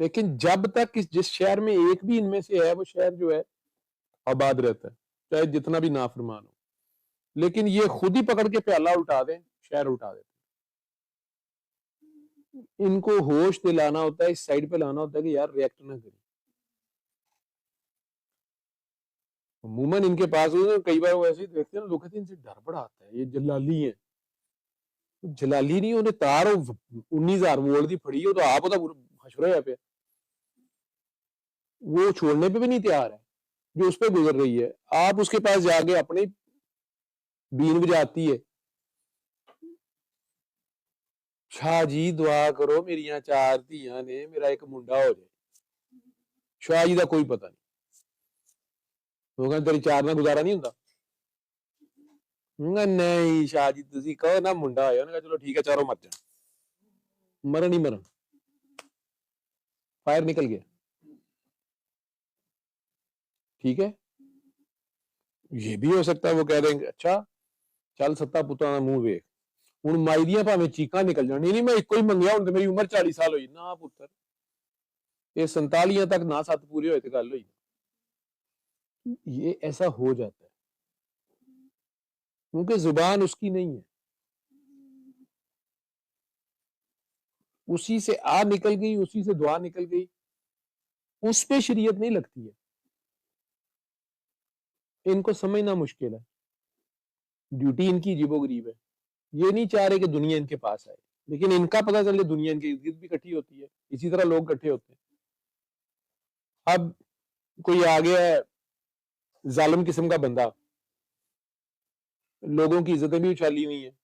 لیکن جب تک جس شہر میں ایک بھی ان میں سے ہے وہ شہر جو ہے آباد رہتا ہے، چاہے جتنا بھی نافرمان ہو. لیکن یہ خود ہی پکڑ کے پیالہ الٹا دیں، شہر الٹا دیتے. ان کو ہوش دلانا ہوتا ہے، اس سائڈ پہ لانا ہوتا ہے کہ یار ریئیکٹ نہ کریں. عموماً ان کے پاس کئی بار وہ ایسے ہی دیکھتے ہیں نا، لوگ کہتے ہیں ان سے ڈر بڑا آتا ہے، یہ جلالی ہیں. جلالی نہیں، انہیں تار 19,000 وولٹ دی پھڑی ہو تو آپ حشر ہے پہ وہ چھوڑنے پہ بھی نہیں تیار ہے جو اس پہ گزر رہی ہے. آپ اس کے پاس جا کے اپنی بین بجاتی ہے، شاہ جی دعا کرو میریاں 4 دھیاں نے میرا ایک منڈا ہو جائے. شاہ جی کا کوئی پتہ نہیں، وہ کہتے تیری 4 نہ گزارا نہیں ہوں. نہیں شاہ جی تسی کہو نا منڈا ہویا. کہا چلو ٹھیک ہے، چاروں مر جائیں. مرن ہی مرن، فائر نکل گیا. ٹھیک ہے، یہ بھی ہو سکتا ہے وہ کہہ دیں گے اچھا چل ستا پترا منہ ویخ ہوں مائی دیا پاویں چیکاں نکل جان. نہیں میں ایک ہی منگیا، ہوں میری عمر 40 سال ہوئی نہ پتر یہ 47 تک نہ 7 پورے ہوئے تو گل ہوئی. یہ ایسا ہو جاتا ہے کیونکہ زبان اس کی نہیں ہے. اسی سے آ نکل گئی، اسی سے دعا نکل گئی، اس پہ شریعت نہیں لگتی ہے. ان کو سمجھنا مشکل ہے، ڈیوٹی ان کی عجیب و غریب ہے. یہ نہیں چاہ رہے کہ دنیا ان کے پاس آئے، لیکن ان کا پتہ چلے دنیا ان کے ارد گرد بھی اکٹھی ہوتی ہے. اسی طرح لوگ اکٹھے ہوتے ہیں. اب کوئی آ گیا ہے ظالم قسم کا بندہ، لوگوں کی عزتیں بھی اچھالی ہوئی ہیں،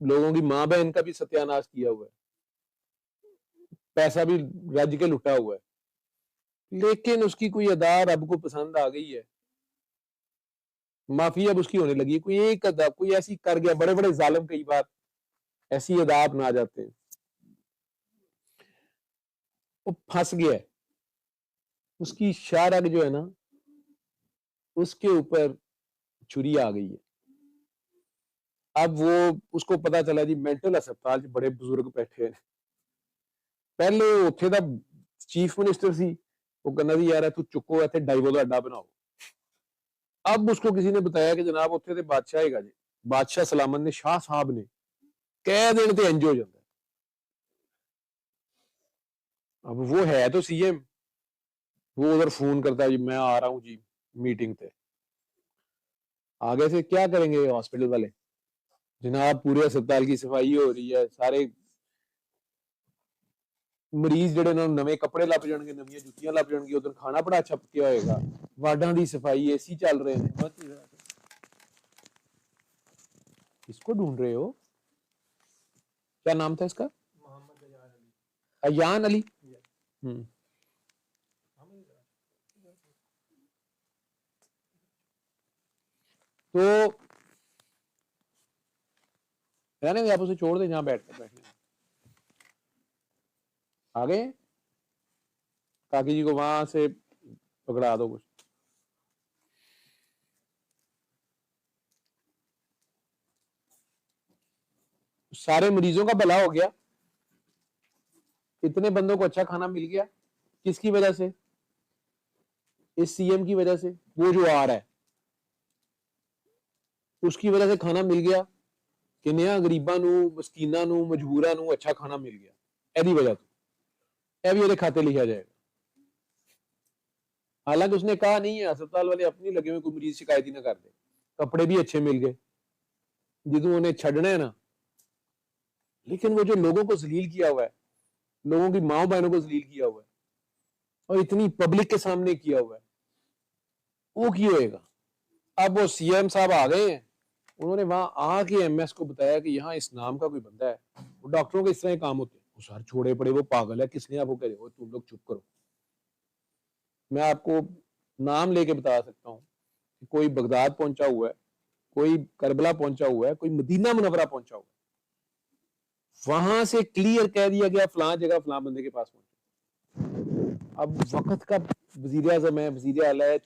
لوگوں کی ماں بہن کا بھی ستیہ ناش کیا ہوا ہے، پیسہ بھی رج کے لٹا ہوا ہے. لیکن اس کی کوئی ادا رب کو پسند آ گئی ہے، معافی اب اس کی ہونے لگی. کوئی ایک ادا کوئی ایسی کر گیا، بڑے بڑے ظالم کئی بار ایسی ادا اپنا جاتے ہیں. وہ پھنس گیا ہے، اس کی شارگ جو ہے نا اس کے اوپر چھری آ گئی ہے. اب وہ اس کو پتا چلا جی مینٹل ہسپتال بڑے بزرگ بیٹھے ہیں. پہلے اتنے دا چیف منسٹر سی، وہ کہنا جی یار تو چکو اتنے ڈائیو کا اڈا بناؤ. اب اس کو کسی نے بتایا کہ جناب اتنے تے بادشاہ ہے گا جی، بادشاہ سلامت نے، شاہ صاحب نے کہہ دین تے انج ہو جاتا ہے. اب وہ ہے تو سی ایم، وہ ادھر فون کرتا ہے جی میں آ رہا ہوں جی میٹنگ تے. آگے سے کیا کریں گے ہاسپٹل والے؟ جناب پورے ہسپتال کی صفائی ہو رہی ہے، سارے مریض جڑے نا نویں کپڑے لب جان گے، نویں جتیاں لب جان گی، ادھر کھانا بڑا اچھا پکیا ہوئے گا، وارڈاں دی صفائی، اے سی چل رہے ہیں. کس کو ڈھونڈ رہے ہو؟ کیا نام تھا اس کا؟ ایان علی. تو رہنے دیں، آپ اسے چھوڑ دیں جہاں بیٹھنے. آگے کاکی جی کو وہاں سے پکڑا دو کچھ. سارے مریضوں کا بھلا ہو گیا، اتنے بندوں کو اچھا کھانا مل گیا. کس کی وجہ سے؟ اس سی ایم کی وجہ سے. وہ جو آ رہا ہے اس کی وجہ سے کھانا مل گیا کہ نیا غریباں نو، مسکیناں نو، مجبوراں نو اچھا کھانا مل گیا. ایدی وجہ تو اے بھی کھاتے لکھا جائے گا. حالانکہ اس نے کہا نہیں ہے، ہسپتال والے اپنی لگے ہوئے کوئی مریض شکایت ہی نہ کر دے. کپڑے بھی اچھے مل گئے جدوں انہیں چھڈنا ہے نا. لیکن وہ جو لوگوں کو ذلیل کیا ہوا ہے، لوگوں کی ماں بہنوں کو ذلیل کیا ہوا ہے اور اتنی پبلک کے سامنے کیا ہوا ہے، وہ کی ہوئے گا. اب وہ سی ایم صاحب آ گئے ہیں، انہوں نے وہاں آ کے ایم ایس کو بتایا کہ یہاں اس نام کا کوئی بندہ ہے. وہ ڈاکٹروں کے اس طرح کام ہوتے ہیں. وہ سر چھوڑے پڑے، وہ پاگل ہے، کس نے آپ کو کہہ دے تم لوگ چپ کرو. میں آپ کو نام لے کے بتا سکتا ہوں کہ کوئی بغداد پہنچا ہوا ہے، کوئی کربلا پہنچا ہوا ہے، کوئی مدینہ منورہ پہنچا ہوا ہے، وہاں سے کلیئر کہہ دیا گیا فلاں جگہ فلاں بندے کے پاس پہنچا. اب وقت کا وزیر اعظم ہے، وزیر اعلیٰ ہے،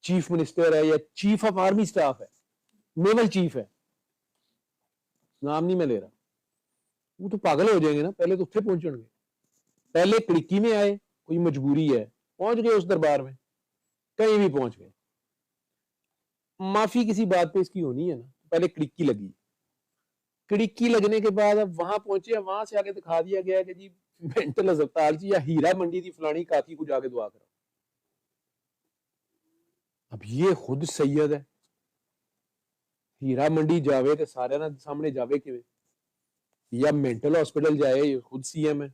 چیف منسٹر ہے، یا چیف آف آرمی سٹاف ہے، نیول چیف ہے، نام نہیں میں لے رہا، وہ تو پاگل ہو جائیں گے نا, پہلے تو اتنے پہنچن گے, پہلے کڑکی میں آئے, کوئی مجبوری ہے, پہنچ گئے اس دربار میں, کہیں بھی پہنچ گئے, معافی کسی بات پہ اس کی ہونی ہے نا, پہلے کڑکی لگی, کڑکی لگنے کے بعد اب وہاں پہنچے, وہاں سے آگے دکھا دیا گیا کہ جی مینٹل ہسپتال جی یا ہیرا منڈی دی فلانی کاکی کو جا کے دعا کرو. اب یہ خود سید ہے, ہیرا منڈی جاوے تے سارے نہ سامنے جاوے کہ یا مینٹل ہاسپٹل جائے, یہ خود سی ایم ہے,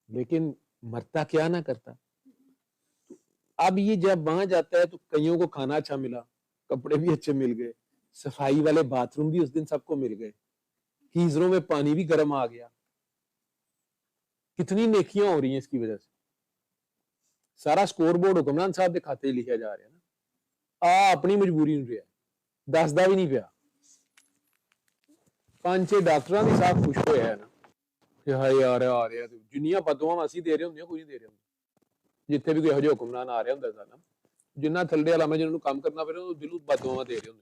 لیکن مرتا کیا نہ کرتا. اب یہ جب وہاں جاتا ہے تو کئیوں کو کھانا اچھا ملا, کپڑے بھی اچھے مل گئے, صفائی والے باتھ روم بھی اس دن سب کو مل گئے, گیزروں میں پانی بھی گرم آ گیا. کتنی نیکیاں ہو رہی ہیں اس کی وجہ سے. سارا سکور بورڈ حکمران صاحب کے کھاتے لکھا جا رہا ہے نا, اپنی مجبوری نہیں رہا, دسدا بھی نہیں پیا. 5-6 ڈاکٹراں بھی صاحب خوش ہوئے ہیں نا کہ ہائے آ رہا جنیاں بدواں اسی دے رہے ہوں, کوئی نہیں دے رہے ہوں. جتنے بھی کوئی ہو حکمران آ رہا ہوں سارا جنہ تھلے علامہ جنہوں کام کرنا پہ رہا دلوں بدواں دے رہے ہوں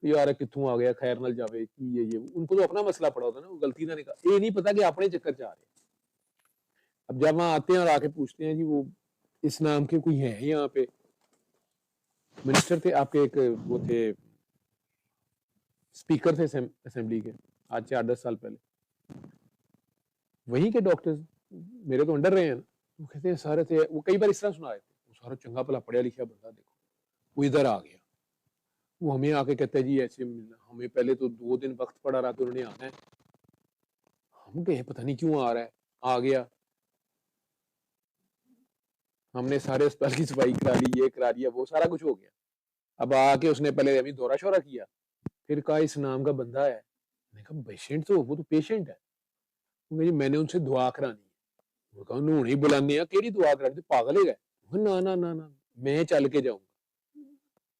یار کتوں آ گیا, خیر نال جاوے کی یہ ان کو تو اپنا مسئلہ پڑا ہوتا ہے نا, وہ غلطی نہ نکال, یہ نہیں پتا کہ اپنے چکر چ آ رہے ہیں. اب جب وہاں آتے ہیں اور آ کے پوچھتے ہیں جی وہ اس نام کے کوئی ہیں یہاں پہ منسٹر تھے آپ کے, ایک وہ تھے اسپیکر تھے اسمبلی کے آج سے 8-10 سال پہلے, وہیں کے ڈاکٹر میرے تو انڈر رہے ہیں نا, وہ کہتے ہیں سارے تھے, وہ کئی بار اس طرح سنا رہے تھے, وہ سارا چنگا بھلا پڑھیا لکھا بندہ, دیکھو وہ ادھر آ گیا, وہ ہمیں آ کے کہتا ہے جی ایسے ملنا, ہمیں پہلے تو 2 دن وقت پڑا رہا کہ انہوں نے آنا ہے, ہم کہے پتہ نہیں کیوں آ رہا ہے, آ گیا. ہم نے سارے اسپتال کی صفائی کرا لی, یہ کرا لیا, وہ سارا کچھ ہو گیا. اب آ کے اس نے پہلے ابھی دورہ شورہ کیا, پھر کہا اس نام کا بندہ ہے, میں نے کہا پیشنٹ تو وہ تو پیشنٹ ہے, جی میں نے ان سے دعا کرانی ہے. وہ کہا انہوں نے بلانے ہیں, کیڑی دعا کرانی, پاگل ہے گئے, نہ میں چل کے جاؤں گا.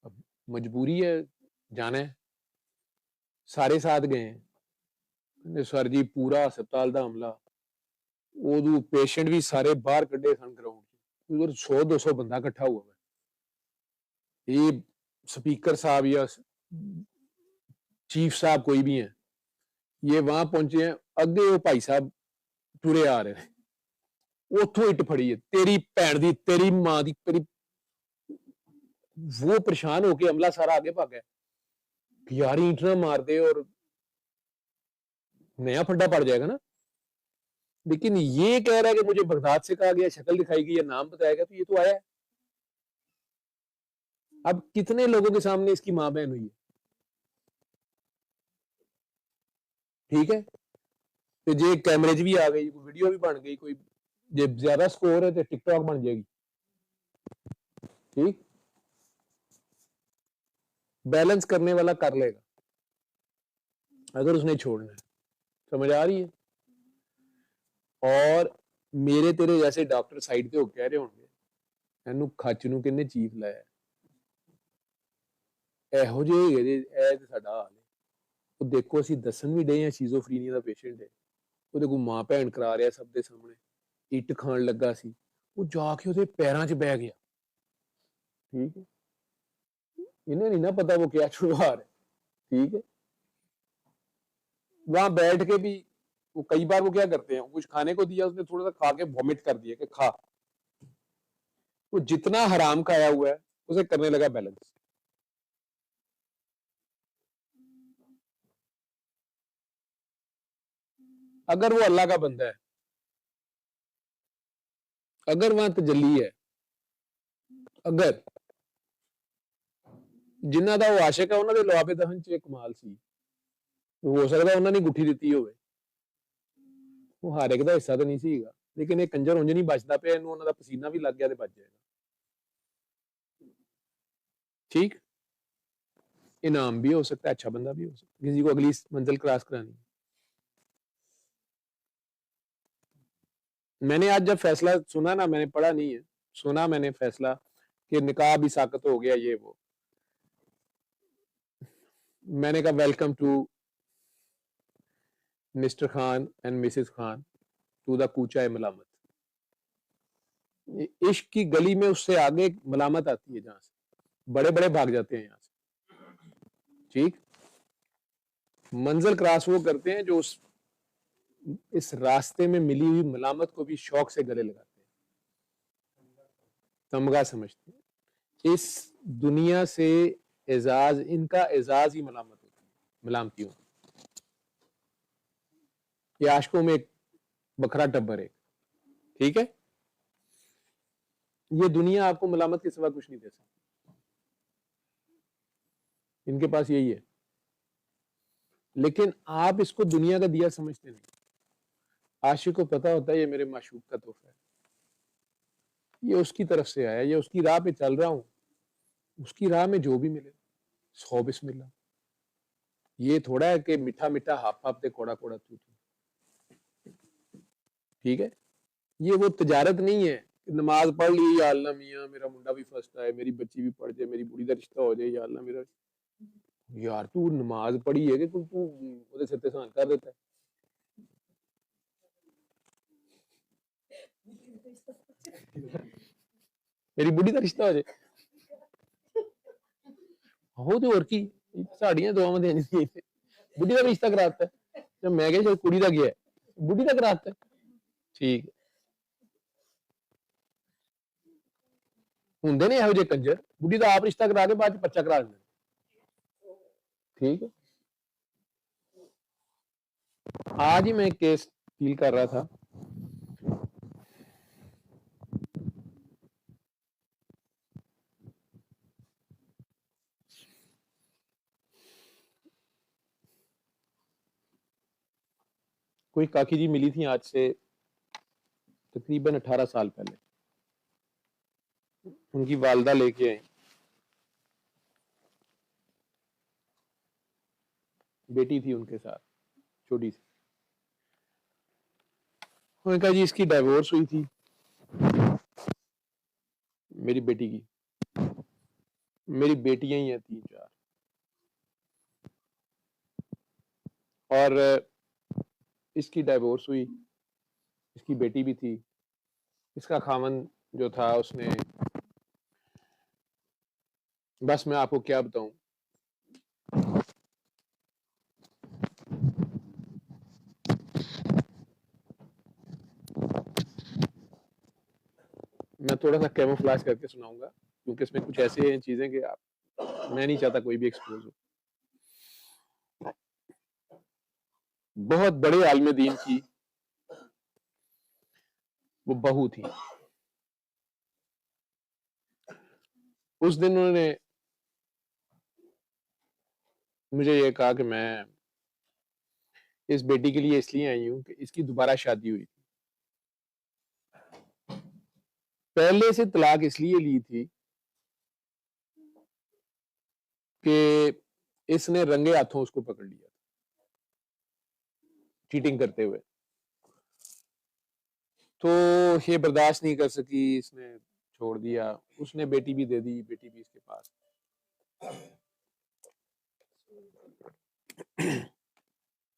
اب مجبوری ہے, جانا ہے, سارے ساتھ گئے ہیں. سر جی پورا ہسپتال دا عملہ, وہ پیشنٹ بھی سارے باہر کڈے سن گراؤنڈ, 100-200 بندہ کٹھا ہوا ہے. یہ سپیکر صاحب یا چیف صاحب کوئی بھی ہیں, یہ وہاں پہنچے ہیں, اگے وہ بھائی صاحب ٹرے آ رہے ہیں, اتوں اٹ پھڑی ہے, تیری بھن دی تیری ماں دی تیری, وہ پریشان ہو کے عملہ سارا آگے بھاگا کہ یار اینٹ نہ مار دے اور نیا پھڈا پڑ جائے گا نا. لیکن یہ کہہ رہا ہے کہ مجھے بغداد سے کہا گیا, شکل دکھائی گئی, یا نام بتایا گیا, تو یہ تو آیا ہے. اب کتنے لوگوں کے سامنے اس کی ماں بہن ہوئی ہے, ٹھیک ہے, تو جی کیمرے بھی آ گئی, کوئی ویڈیو بھی بن گئی, کوئی جی زیادہ سکور ہے تو ٹک ٹاک بن جائے گی, ٹھیک, بیلنس کرنے والا کر لے گا اگر اس نے چھوڑنا ہے. سمجھ آ رہی ہے. اور میرے تیرے جیسے ڈاکٹر سائڈ پہ ہو کہہ رہے ہوں گے اینو کھچ نو کنے چیف لایا, ਇਹੋ ਜਿਹੇ ਹੈਗੇ, ਇਹ ਤੇ ਸਾਡਾ ਹਾਲ ਹੈ. ਉਹ ਦੇਖੋ ਅਸੀਂ ਦੱਸਣ ਵੀ ਡਏ ਆ ਸ਼ੀਜ਼ੋਫਰੀਨੀਆ ਦਾ ਪੇਸ਼ੈਂਟ ਹੈ, ਉਹਦੇ ਕੋਲ ਮਾਂ ਭੈਣ ਕਰਾ ਰਿਹਾ ਸਭ ਦੇ ਸਾਹਮਣੇ, ਇੱਟ ਖਾਣ ਲੱਗਾ ਸੀ, ਉਹ ਜਾ ਕੇ ਉਹਦੇ ਪੈਰਾਂ 'ਚ ਬਹਿ ਗਿਆ. ٹھیک ہے, انہیں نہیں نا پتا وہ کیا چھڑوا رہے, ٹھیک ہے. وہاں بیٹھ کے بھی وہ کئی بار وہ کیا کرتے ہیں, کچھ کھانے کو دیا, اس نے تھوڑا سا کھا کے وومٹ کر دیا کہ کھا, وہ جتنا حرام کھایا ہوا ہے اسے کرنے لگا بیلنس. اگر وہ اللہ کا بندہ ہے, اگر وہاں تجلی ہے, اگر جنہ دا وہ عاشق ہے انہوں نے لواب دہن چ کمال سی, ہو سکتا انہوں نے گٹھی دیتی ہوئے, وہ ہر ایک دا حصہ تو نہیں سی گا, لیکن یہ کنجر انج نہیں بچتا پیا, انہوں دا پسینہ بھی لگ گیا تو بچ جائے گا. ٹھیک, انعام بھی ہو سکتا ہے, اچھا بندہ بھی ہو سکتا ہے, کسی کو اگلی منزل کراس کرانی. میں نے آج جب فیصلہ سنا نا, میں نے پڑھا نہیں ہے, سنا میں نے فیصلہ کہ نکاح بھی ساقط ہو گیا, یہ وہ, میں نے کہا welcome to mister Khan and Mrs Khan to the کوچہ ملامت. عشق کی گلی میں اس سے آگے ملامت آتی ہے, جہاں سے بڑے بڑے بھاگ جاتے ہیں یہاں سے. ٹھیک, منزل کراس وہ کرتے ہیں جو اس اس راستے میں ملی ہوئی ملامت کو بھی شوق سے گلے لگاتے ہیں، تمغہ سمجھتے ہیں. اس دنیا سے اعزاز، ان کا اعزاز ہی ملامت ہوتی ہے، ملامتی ہوتی ہے. یہ عاشقوں میں ایک بکھرا ٹبر ہے، ٹھیک ہے. یہ دنیا آپ کو ملامت کے سوا کچھ نہیں دے سکتی، ان کے پاس یہی ہے. لیکن آپ اس کو دنیا کا دیا سمجھتے نہیں. عاشق کو پتا ہوتا ہے یہ میرے معشوق کا تحفہ ہے، یہ اس کی طرف سے آیا، یہ اس کی راہ پہ چل رہا ہوں، اس کی راہ میں جو بھی ملے 100 بسم اللہ. یہ تھوڑا ہے کہ میٹھا میٹھا ہاپ ہاپ تے کوڑا کوڑا تو، ٹھیک ہے. یہ وہ تجارت نہیں ہے کہ نماز پڑھ لی یا اللہ میاں میرا منڈا بھی فرسٹ آئے، میری بچی بھی پڑھ جائے، میری بوڑھی کا رشتہ ہو جائے، یا اللہ میرا. یار تو نماز پڑھی ہے کہ تو وہ سر سان کر دیتا ہے. میری بڑھی کا رشتہ ہو جائے ہو تو اور کی ساڑیاں دعاواں دینی سی بڑھی کا رشتہ کراتا ہے. جب میں کہ کڑی کا گیا ہے بڑھی کا کراتا ہے، ٹھیک ہے. ہوں نے یہو جہ کنجر بڑھی کا آپ رشتہ کرا کے بعد پرچہ کرا دیں، ٹھیک ہے. آج ہی میں ایک کیس ڈیل کر رہا تھا، کوئی کاکی جی ملی تھی آج سے تقریباً 18 سال پہلے. ان کی والدہ لے کے آئی، بیٹی تھی ان کے ساتھ چھوٹی سی. انہوں نے کہا جی اس کی ڈائیورس ہوئی تھی میری بیٹی کی، میری بیٹیاں ہی ہیں 3-4، اور اس کی ڈائیورس ہوئی، اس کی بیٹی بھی تھی. اس کا خاوند جو تھا اس نے، بس میں آپ کو کیا بتاؤں، میں تھوڑا سا کیموفلاج کر کے سناؤں گا کیونکہ اس میں کچھ ایسے ہیں چیزیں کہ میں نہیں چاہتا کوئی بھی ایکسپوز ہو. بہت بڑے عالم دین کی وہ بہو تھی. اس دن انہوں نے مجھے یہ کہا کہ میں اس بیٹی کے لیے اس لیے آئی ہوں کہ اس کی دوبارہ شادی ہوئی تھی. پہلے سے طلاق اس لیے لی تھی کہ اس نے رنگے ہاتھوں اس کو پکڑ لیا چیٹنگ کرتے ہوئے، تو یہ برداشت نہیں کر سکی، اس نے چھوڑ دیا. اس نے بیٹی بھی دے دی، بیٹی بھی اس کے پاس.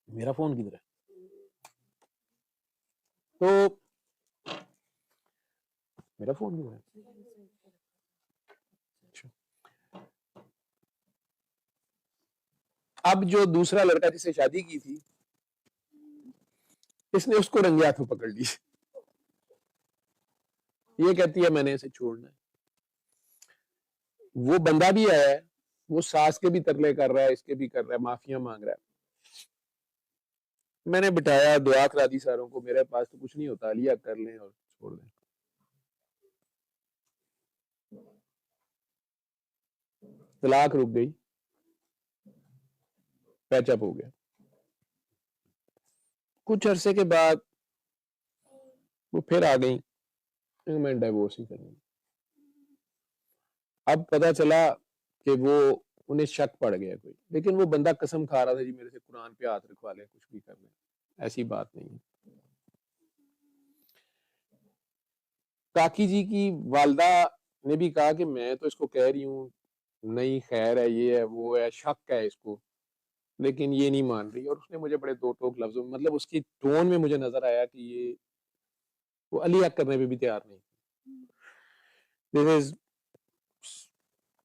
میرا فون کدھر ہے؟ تو میرا فون کدھر ہے؟ اب جو دوسرا لڑکا جسے شادی کی تھی، اس نے اس کو رنگے ہاتھوں پکڑ لی. یہ کہتی ہے میں نے اسے چھوڑنا ہے. وہ بندہ بھی آیا ہے، وہ ساس کے بھی ترلے کر رہا ہے، اس کے بھی کر رہا ہے، معافیاں مانگ رہا ہے. میں نے بٹھایا، دعا کرا دی ساروں کو، میرے پاس تو کچھ نہیں ہوتا، لیا کر لیں اور چھوڑ دیں. طلاق رک گئی، پیچ اپ ہو گیا. کچھ عرصے کے بعد وہ پھر آ گئی، میں ڈائیورس ہی کروں. اب پتا چلا کہ وہ انہیں شک پڑ گیا کوئی، لیکن وہ بندہ قسم کھا رہا تھا جی میرے سے قرآن پہ ہاتھ رکھوا لیں، کچھ بھی کر لیں. ایسی بات نہیں ہے. کاکی جی کی والدہ نے بھی کہا کہ میں تو اس کو کہہ رہی ہوں نہیں خیر ہے، یہ ہے وہ ہے، شک ہے اس کو، لیکن یہ نہیں مان رہی. اور اس نے مجھے بڑے دو ٹوک لفظوں میں، مطلب اس کی ٹون میں مجھے نظر آیا کہ یہ وہ علی حق کرنے پہ بھی تیار نہیں. This is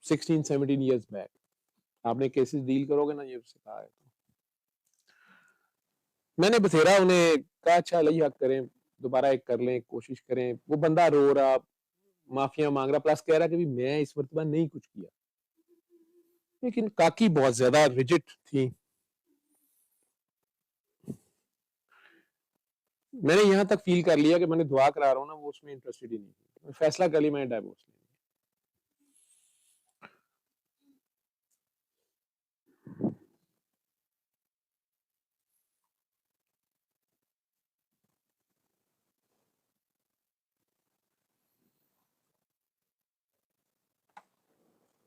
16-17 years back. آپ نے کیسز ڈیل کرو گے نا، یہ اس سے کہا ہے. میں نے بتھیرا انہیں کہا اچھا اللہ حق کریں, دوبارہ ایک کر لیں, کوشش کریں. وہ بندہ رو رہا, معافیاں مانگ رہا, پلس کہہ رہا کہ میں اس مرتبہ نہیں کچھ کیا. لیکن کاکی بہت زیادہ ریجٹ تھی. میں نے یہاں تک فیل کر لیا کہ میں نے دعا کرا رہا ہوں نا, وہ اس میں انٹرسٹڈ ہی نہیں تھی. فیصلہ کر لی میں نے ڈائیورس لیا.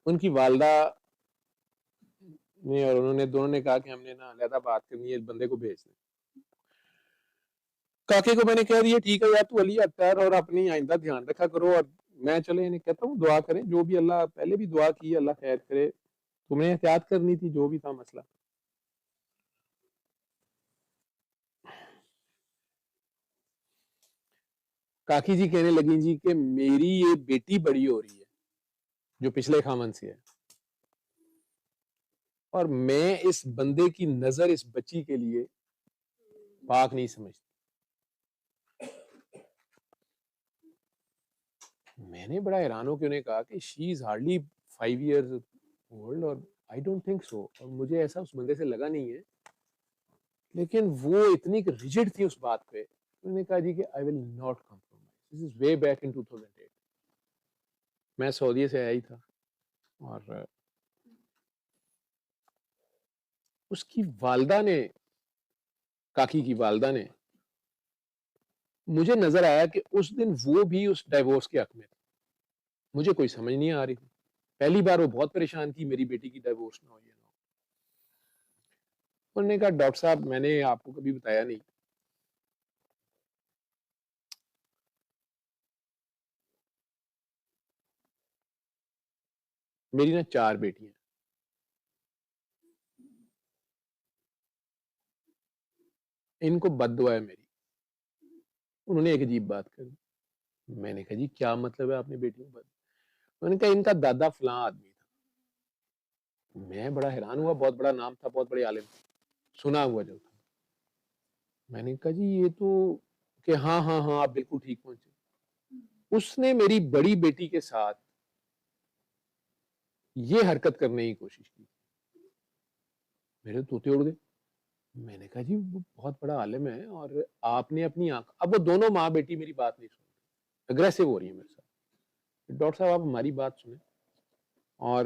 ان کی والدہ نے اور انہوں نے دونوں نے کہا کہ ہم نے نا علیحدہ بات کرنی ہے, بندے کو بھیج دیں. کاکے کو میں نے کہہ دیا ٹھیک ہے یار تو علی اختر اور اپنی آئندہ دھیان رکھا کرو, اور میں چلے انہیں کہتا ہوں دعا کریں, جو بھی اللہ پہلے بھی دعا کی اللہ خیر کرے, تم نے احتیاط کرنی تھی جو بھی تھا مسئلہ. کاکی جی کہنے لگی جی کہ میری یہ بیٹی بڑی ہو رہی ہے جو پچھلے خامن سے ہے, اور میں اس بندے کی نظر اس بچی کے لیے پاک نہیں سمجھتی. میں نے بڑا حیران ہو کے انہیں کہا کہ شی از ہارڈلی 5 years old, اور آئی ڈونٹ تھنک سو, اور مجھے ایسا اس بندے سے لگا نہیں ہے. لیکن وہ اتنی ریجڈ تھی اس بات پہ, انہوں نے کہا جی کہ I will not compromise. This is way back in 2008. میں سعودیہ سے آیا ہی تھا, اور اس کی والدہ نے, کاکی کی والدہ نے, مجھے نظر آیا کہ اس دن وہ بھی اس ڈائیورس کے حق میں تھے. مجھے کوئی سمجھ نہیں آ رہی تھی. پہلی بار وہ بہت پریشان تھی میری بیٹی کی ڈائیورس نہ ہو, یہ نہ ہو. انہوں نے کہا ڈاکٹر صاحب میں نے آپ کو کبھی بتایا نہیں, میری نا 4 بیٹیاں ہیں. ان کو بد دعا ہے میری. انہوں نے ایک عجیب بات کری. میں نے کہا جی کیا مطلب ہے آپ نے بیٹیوں کو بد؟ انہوں نے کہا ان کا دادا فلاں آدمی تھا. میں بڑا حیران ہوا, بہت بڑا نام تھا, بہت بڑے عالم تھے, سنا ہوا جو تھا. میں نے کہا جی یہ تو کہ ہاں ہاں ہاں آپ بالکل ٹھیک پہنچے. اس نے میری بڑی بیٹی کے ساتھ یہ حرکت کرنے کی کوشش کی. میرے طوطے اڑ گئے. میں نے کہا جی وہ بہت بڑا عالم ہے, اور آپ نے اپنی آنکھ, اب وہ دونوں ماں بیٹی میری بات نہیں سن رہی, اگریسو ہو رہی ہیں میرے ساتھ. ڈاکٹر صاحب آپ ہماری بات سنیں. اور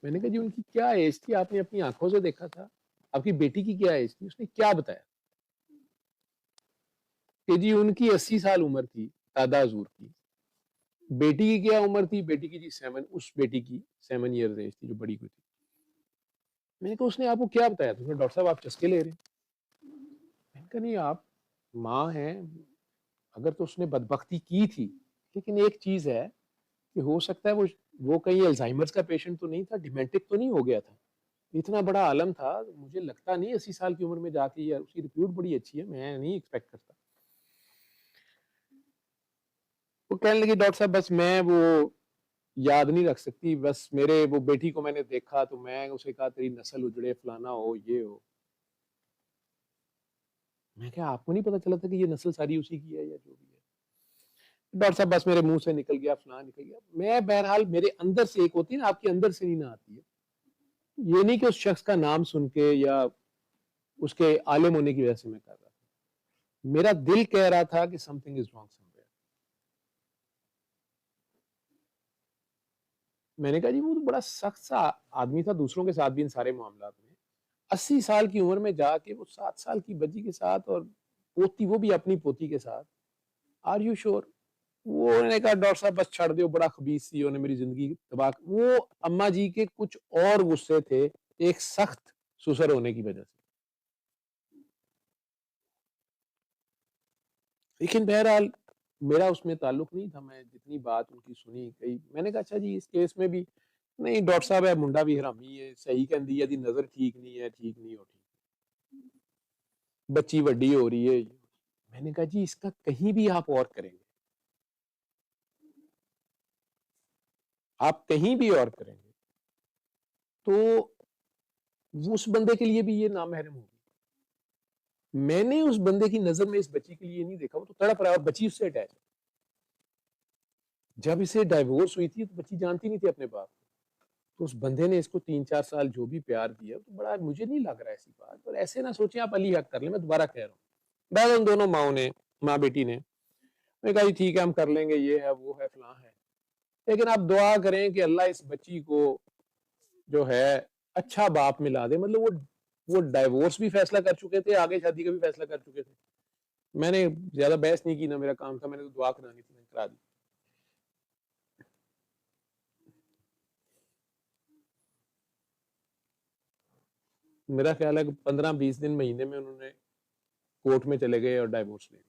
میں نے کہا جی ان کی کیا ایج تھی, آپ نے اپنی آنکھوں سے دیکھا تھا, آپ کی بیٹی کی کیا ایج تھی؟ اس نے کیا بتایا کہ جی ان کی 80 سال عمر تھی دادا حضور کی. بیٹی کی کیا عمر تھی؟ بیٹی کی جی 7, اس بیٹی کی 7 ایئرز ایج تھی جو بڑی کوئی تھی. میں نے کہا اس نے آپ کو کیا بتایا تھا؟ ڈاکٹر صاحب آپ چسکے لے رہے ہیں. میں نے کہا نہیں آپ ماں ہیں, اگر تو اس نے بدبختی کی تھی, لیکن ایک چیز ہے کہ ہو سکتا ہے وہ کہیں الزائمرز کا پیشنٹ تو نہیں تھا, ڈیمینٹک تو نہیں ہو گیا تھا. اتنا بڑا عالم تھا, مجھے لگتا نہیں 80 سال کی عمر میں جا کے, اس کی ریپیوٹ بڑی اچھی ہے, میں نہیں ایکسپیکٹ کرتا. وہ کہنے لگی ڈاکٹر صاحب بس میں وہ یاد نہیں رکھ سکتی, بس میرے وہ بیٹی کو میں نے دیکھا تو میں اسے کہا تیری نسل اجڑے, فلانا ہو, یہ ہو. میں کہا آپ کو نہیں پتا چلا تھا کہ یہ نسل ساری اسی کی ہے یا جو بھی ہے؟ ڈاکٹر صاحب بس میرے منہ سے نکل گیا, فلاں نکل گیا. میں بہرحال میرے اندر سے ایک ہوتی ہے نا, آپ کے اندر سے نہیں نہ آتی ہے. یہ نہیں کہ اس شخص کا نام سن کے یا اس کے عالم ہونے کی وجہ سے میں کر رہا تھا, میرا دل کہہ رہا تھا کہ some thing is wrong some where. میں نے کہا جی وہ تو بڑا سخت سا آدمی تھا دوسروں کے ساتھ بھی ان سارے معاملات میں, 80 سال کی عمر میں جا کے وہ 7 سال کی بچی کے ساتھ, اور پوتی, وہ بھی اپنی پوتی کے ساتھ. آر یو شور؟ وہ انہوں نے کہا ڈاکٹر صاحب بس چھڑ دیو, بڑا خبیث تھی, انہوں نے میری زندگی تباہ. وہ اما جی کے کچھ اور غصے تھے ایک سخت سسر ہونے کی وجہ سے. لیکن بہرحال میرا اس میں تعلق نہیں تھا. میں جتنی بات ان کی سنی کئی, میں نے کہا اچھا جی اس کیس میں بھی نہیں ڈاکٹر صاحب ہے منڈا بھی حرامی ہے, صحیح کہندی ہے دی نظر ٹھیک نہیں ہے, ٹھیک نہیں ہو, ٹھیک بچی وڈی ہو رہی ہے. میں نے کہا جی اس کا کہیں بھی آپ اور کریں گے, آپ کہیں بھی اور کریں گے تو اس بندے کے لیے بھی یہ نامحرم ہوگی. میں نے اس بندے کی نظر میں اس بچی کے لیے نہیں دیکھا, وہ تو تڑپ رہا ہے اور بچی اس سے اٹیچ ہے. جب اسے ڈائیورس ہوئی تھی تو بچی جانتی نہیں تھی اپنے باپ کو, تو اس بندے نے اس کو 3-4 سال جو بھی پیار دیا تو بڑا, مجھے نہیں لگ رہا ایسی بات. اور ایسے نہ سوچیں آپ علی حق کر لیں, میں دوبارہ کہہ رہا ہوں. بعد ان دونوں ماؤں نے, ماں بیٹی نے, میں کہا جی ٹھیک ہے ہم کر لیں گے, یہ ہے وہ ہے فلاں ہے, لیکن آپ دعا کریں کہ اللہ اس بچی کو جو ہے اچھا باپ ملا دے. مطلب وہ ڈائیورس بھی فیصلہ کر چکے تھے, آگے شادی کا بھی فیصلہ کر چکے تھے. میں نے زیادہ بحث نہیں کی, نہ میرا کام تھا, میں نے تو دعا کرانی تھی, میں نے کرا دی. میرا خیال ہے کہ 15-20 دن مہینے میں انہوں نے کورٹ میں چلے گئے اور ڈائیورس لے لی.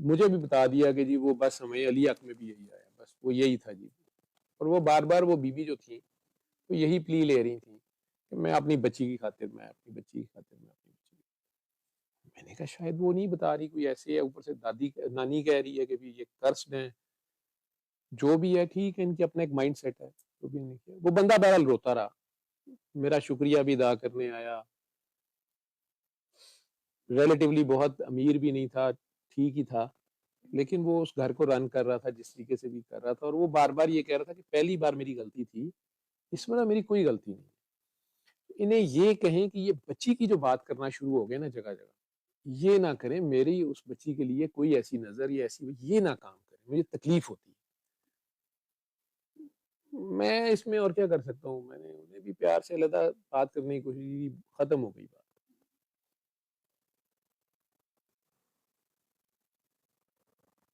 مجھے بھی بتا دیا کہ جی وہ بس ہمیں علی حق میں بھی یہی آیا, بس وہ یہی تھا جی. اور وہ بار بار وہ بیوی جو تھی وہ یہی پلی لے رہی تھی کہ میں اپنی بچی کی خاطر, میں اپنی بچی کی خاطر, میں اپنی بچی کی. میں نے کہا شاید وہ نہیں بتا رہی, کوئی ایسے ہے, اوپر سے دادی نانی کہہ رہی ہے کہ بھی یہ کرسڈ ہیں, جو بھی ہے ٹھیک ہے, ان کی اپنا ایک مائنڈ سیٹ ہے. جو بھی نہیں کیا, وہ بندہ بہرحال روتا رہا, میرا شکریہ بھی ادا کرنے آیا. ریلیٹیولی بہت امیر بھی نہیں تھا, ٹھیک ہی تھا, لیکن وہ اس گھر کو رن کر رہا تھا جس طریقے سے بھی کر رہا تھا. اور وہ بار بار یہ کہہ رہا تھا کہ پہلی بار میری غلطی تھی, اس میں نا میری کوئی غلطی نہیں. انہیں یہ کہیں کہ یہ بچی کی جو بات کرنا شروع ہو گئے نا جگہ جگہ, یہ نہ کریں, میری اس بچی کے لیے کوئی ایسی نظر یا ایسی, یہ نہ کام کریں, مجھے تکلیف ہوتی ہے. میں اس میں اور کیا کر سکتا ہوں, میں نے انہیں بھی پیار سے علیحدہ بات کرنے کی کوشش کی, ختم ہو گئی بات.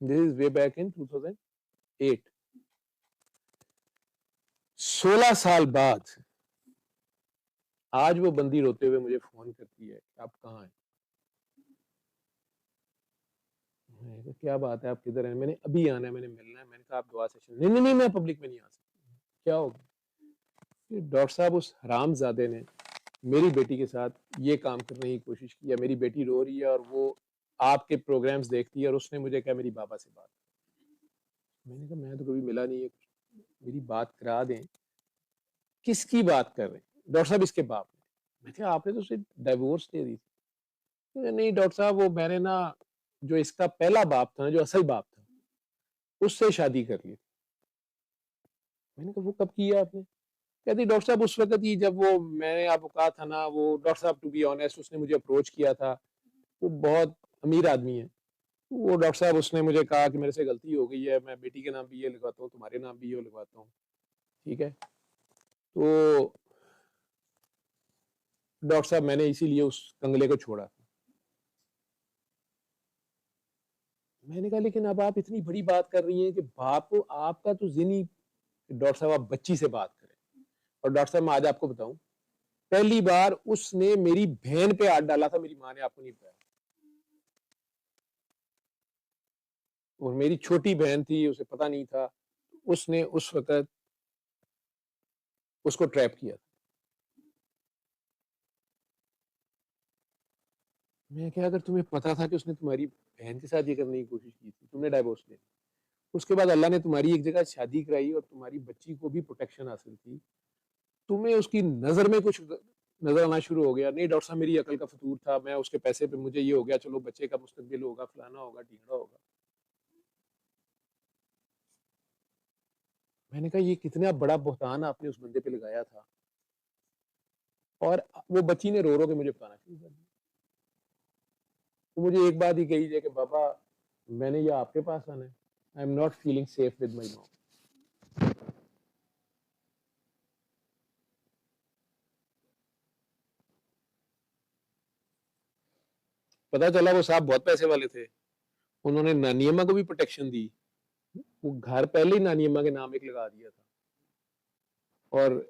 This is way back in 2008. 16 سال بعد آج وہ بندی روتے ہوئے مجھے فون کرتی ہے کہ آپ کہاں ہیں. میں نے کہا کیا بات ہے, آپ کدھر ہیں؟ میں نے ابھی آنا ہے, میں نے ملنا ہے. میں نے کہا آپ دعا سیشن, نہیں نہیں نہیں, میں پبلک میں نہیں آ سکتا. کیا ہو گیا؟ ڈاکٹر صاحب اس حرام زادے نے میری بیٹی کے ساتھ یہ کام کرنے کی کوشش کی. میری بیٹی رو رہی ہے اور وہ آپ کے پروگرامز دیکھتی ہے, اور اس نے مجھے کہا میری بابا سے بات. میں نے کہا میں تو کبھی ملا نہیں ہے, میری بات کرا دیں. کس کی بات کر رہے ہیں ڈاکٹر صاحب؟ اس کے باپ نے. میں کہا آپ نے تو اسے ڈائیورس دے دی تھی. نہیں ڈاکٹر صاحب, وہ میں نے نا جو اس کا پہلا باپ تھا, جو اصل باپ تھا, اس سے شادی کر لی. میں نے کہا وہ کب کیا آپ نے؟ کہتی ڈاکٹر صاحب اس وقت ہی جب وہ, میں نے آپ کو کہا تھا نا, وہ ڈاکٹر صاحب ٹو بی آنیسٹ اس نے مجھے اپروچ کیا تھا, وہ بہت امیر آدمی ہے. وہ ڈاکٹر صاحب اس نے مجھے کہا کہ میرے سے غلطی ہو گئی ہے, میں بیٹی کے نام بھی یہ لگواتا ہوں, تمہارے نام بھی یہ لگواتا ہوں, ٹھیک ہے. تو ڈاکٹر صاحب میں نے اسی لیے اس کنگلے کو چھوڑا. میں نے کہا لیکن اب آپ اتنی بڑی بات کر رہی ہیں کہ باپ آپ کا تو ذہنی, ڈاکٹر صاحب آپ بچی سے بات کریں. اور ڈاکٹر صاحب میں آج آپ کو بتاؤں, پہلی بار اس نے میری بہن پہ ہاتھ ڈالا تھا, میری ماں نے آپ کو نہیں بتایا. اور میری چھوٹی بہن تھی, اسے پتہ نہیں تھا, اس نے اس وقت اس کو ٹریپ کیا تھا. میں کہا اگر تمہیں پتا تھا کہ اس نے تمہاری بہن کے ساتھ یہ کرنے کی کوشش کی تھی, تم نے ڈائیورس لے لی, اس کے بعد اللہ نے تمہاری ایک جگہ شادی کرائی اور تمہاری بچی کو بھی پروٹیکشن حاصل کی, تمہیں اس کی نظر میں کچھ نظر آنا شروع ہو گیا. نہیں ڈاکٹر صاحب میری عقل کا فطور تھا, میں اس کے پیسے پہ مجھے یہ ہو گیا, چلو بچے کا مستقبل ہوگا, فلانا ہوگا, ڈھینگڑا ہوگا. میں نے کہا یہ کتنا بڑا بہتان آپ نے اس بندے پہ لگایا تھا. اور وہ بچی نے رو رو کے مجھے بتانا شروع کر دیا. مجھے ایک بات ہی کہی جائے کہ بابا میں نے یہ آپ کے پاس آنا ہے, I am not feeling safe with my mom. پتا چلا وہ صاحب بہت پیسے والے تھے, انہوں نے نانی اماں کو بھی پروٹیکشن دی, وہ گھر پہلے ہی نانی اماں کے نام ایک لگا دیا تھا, اور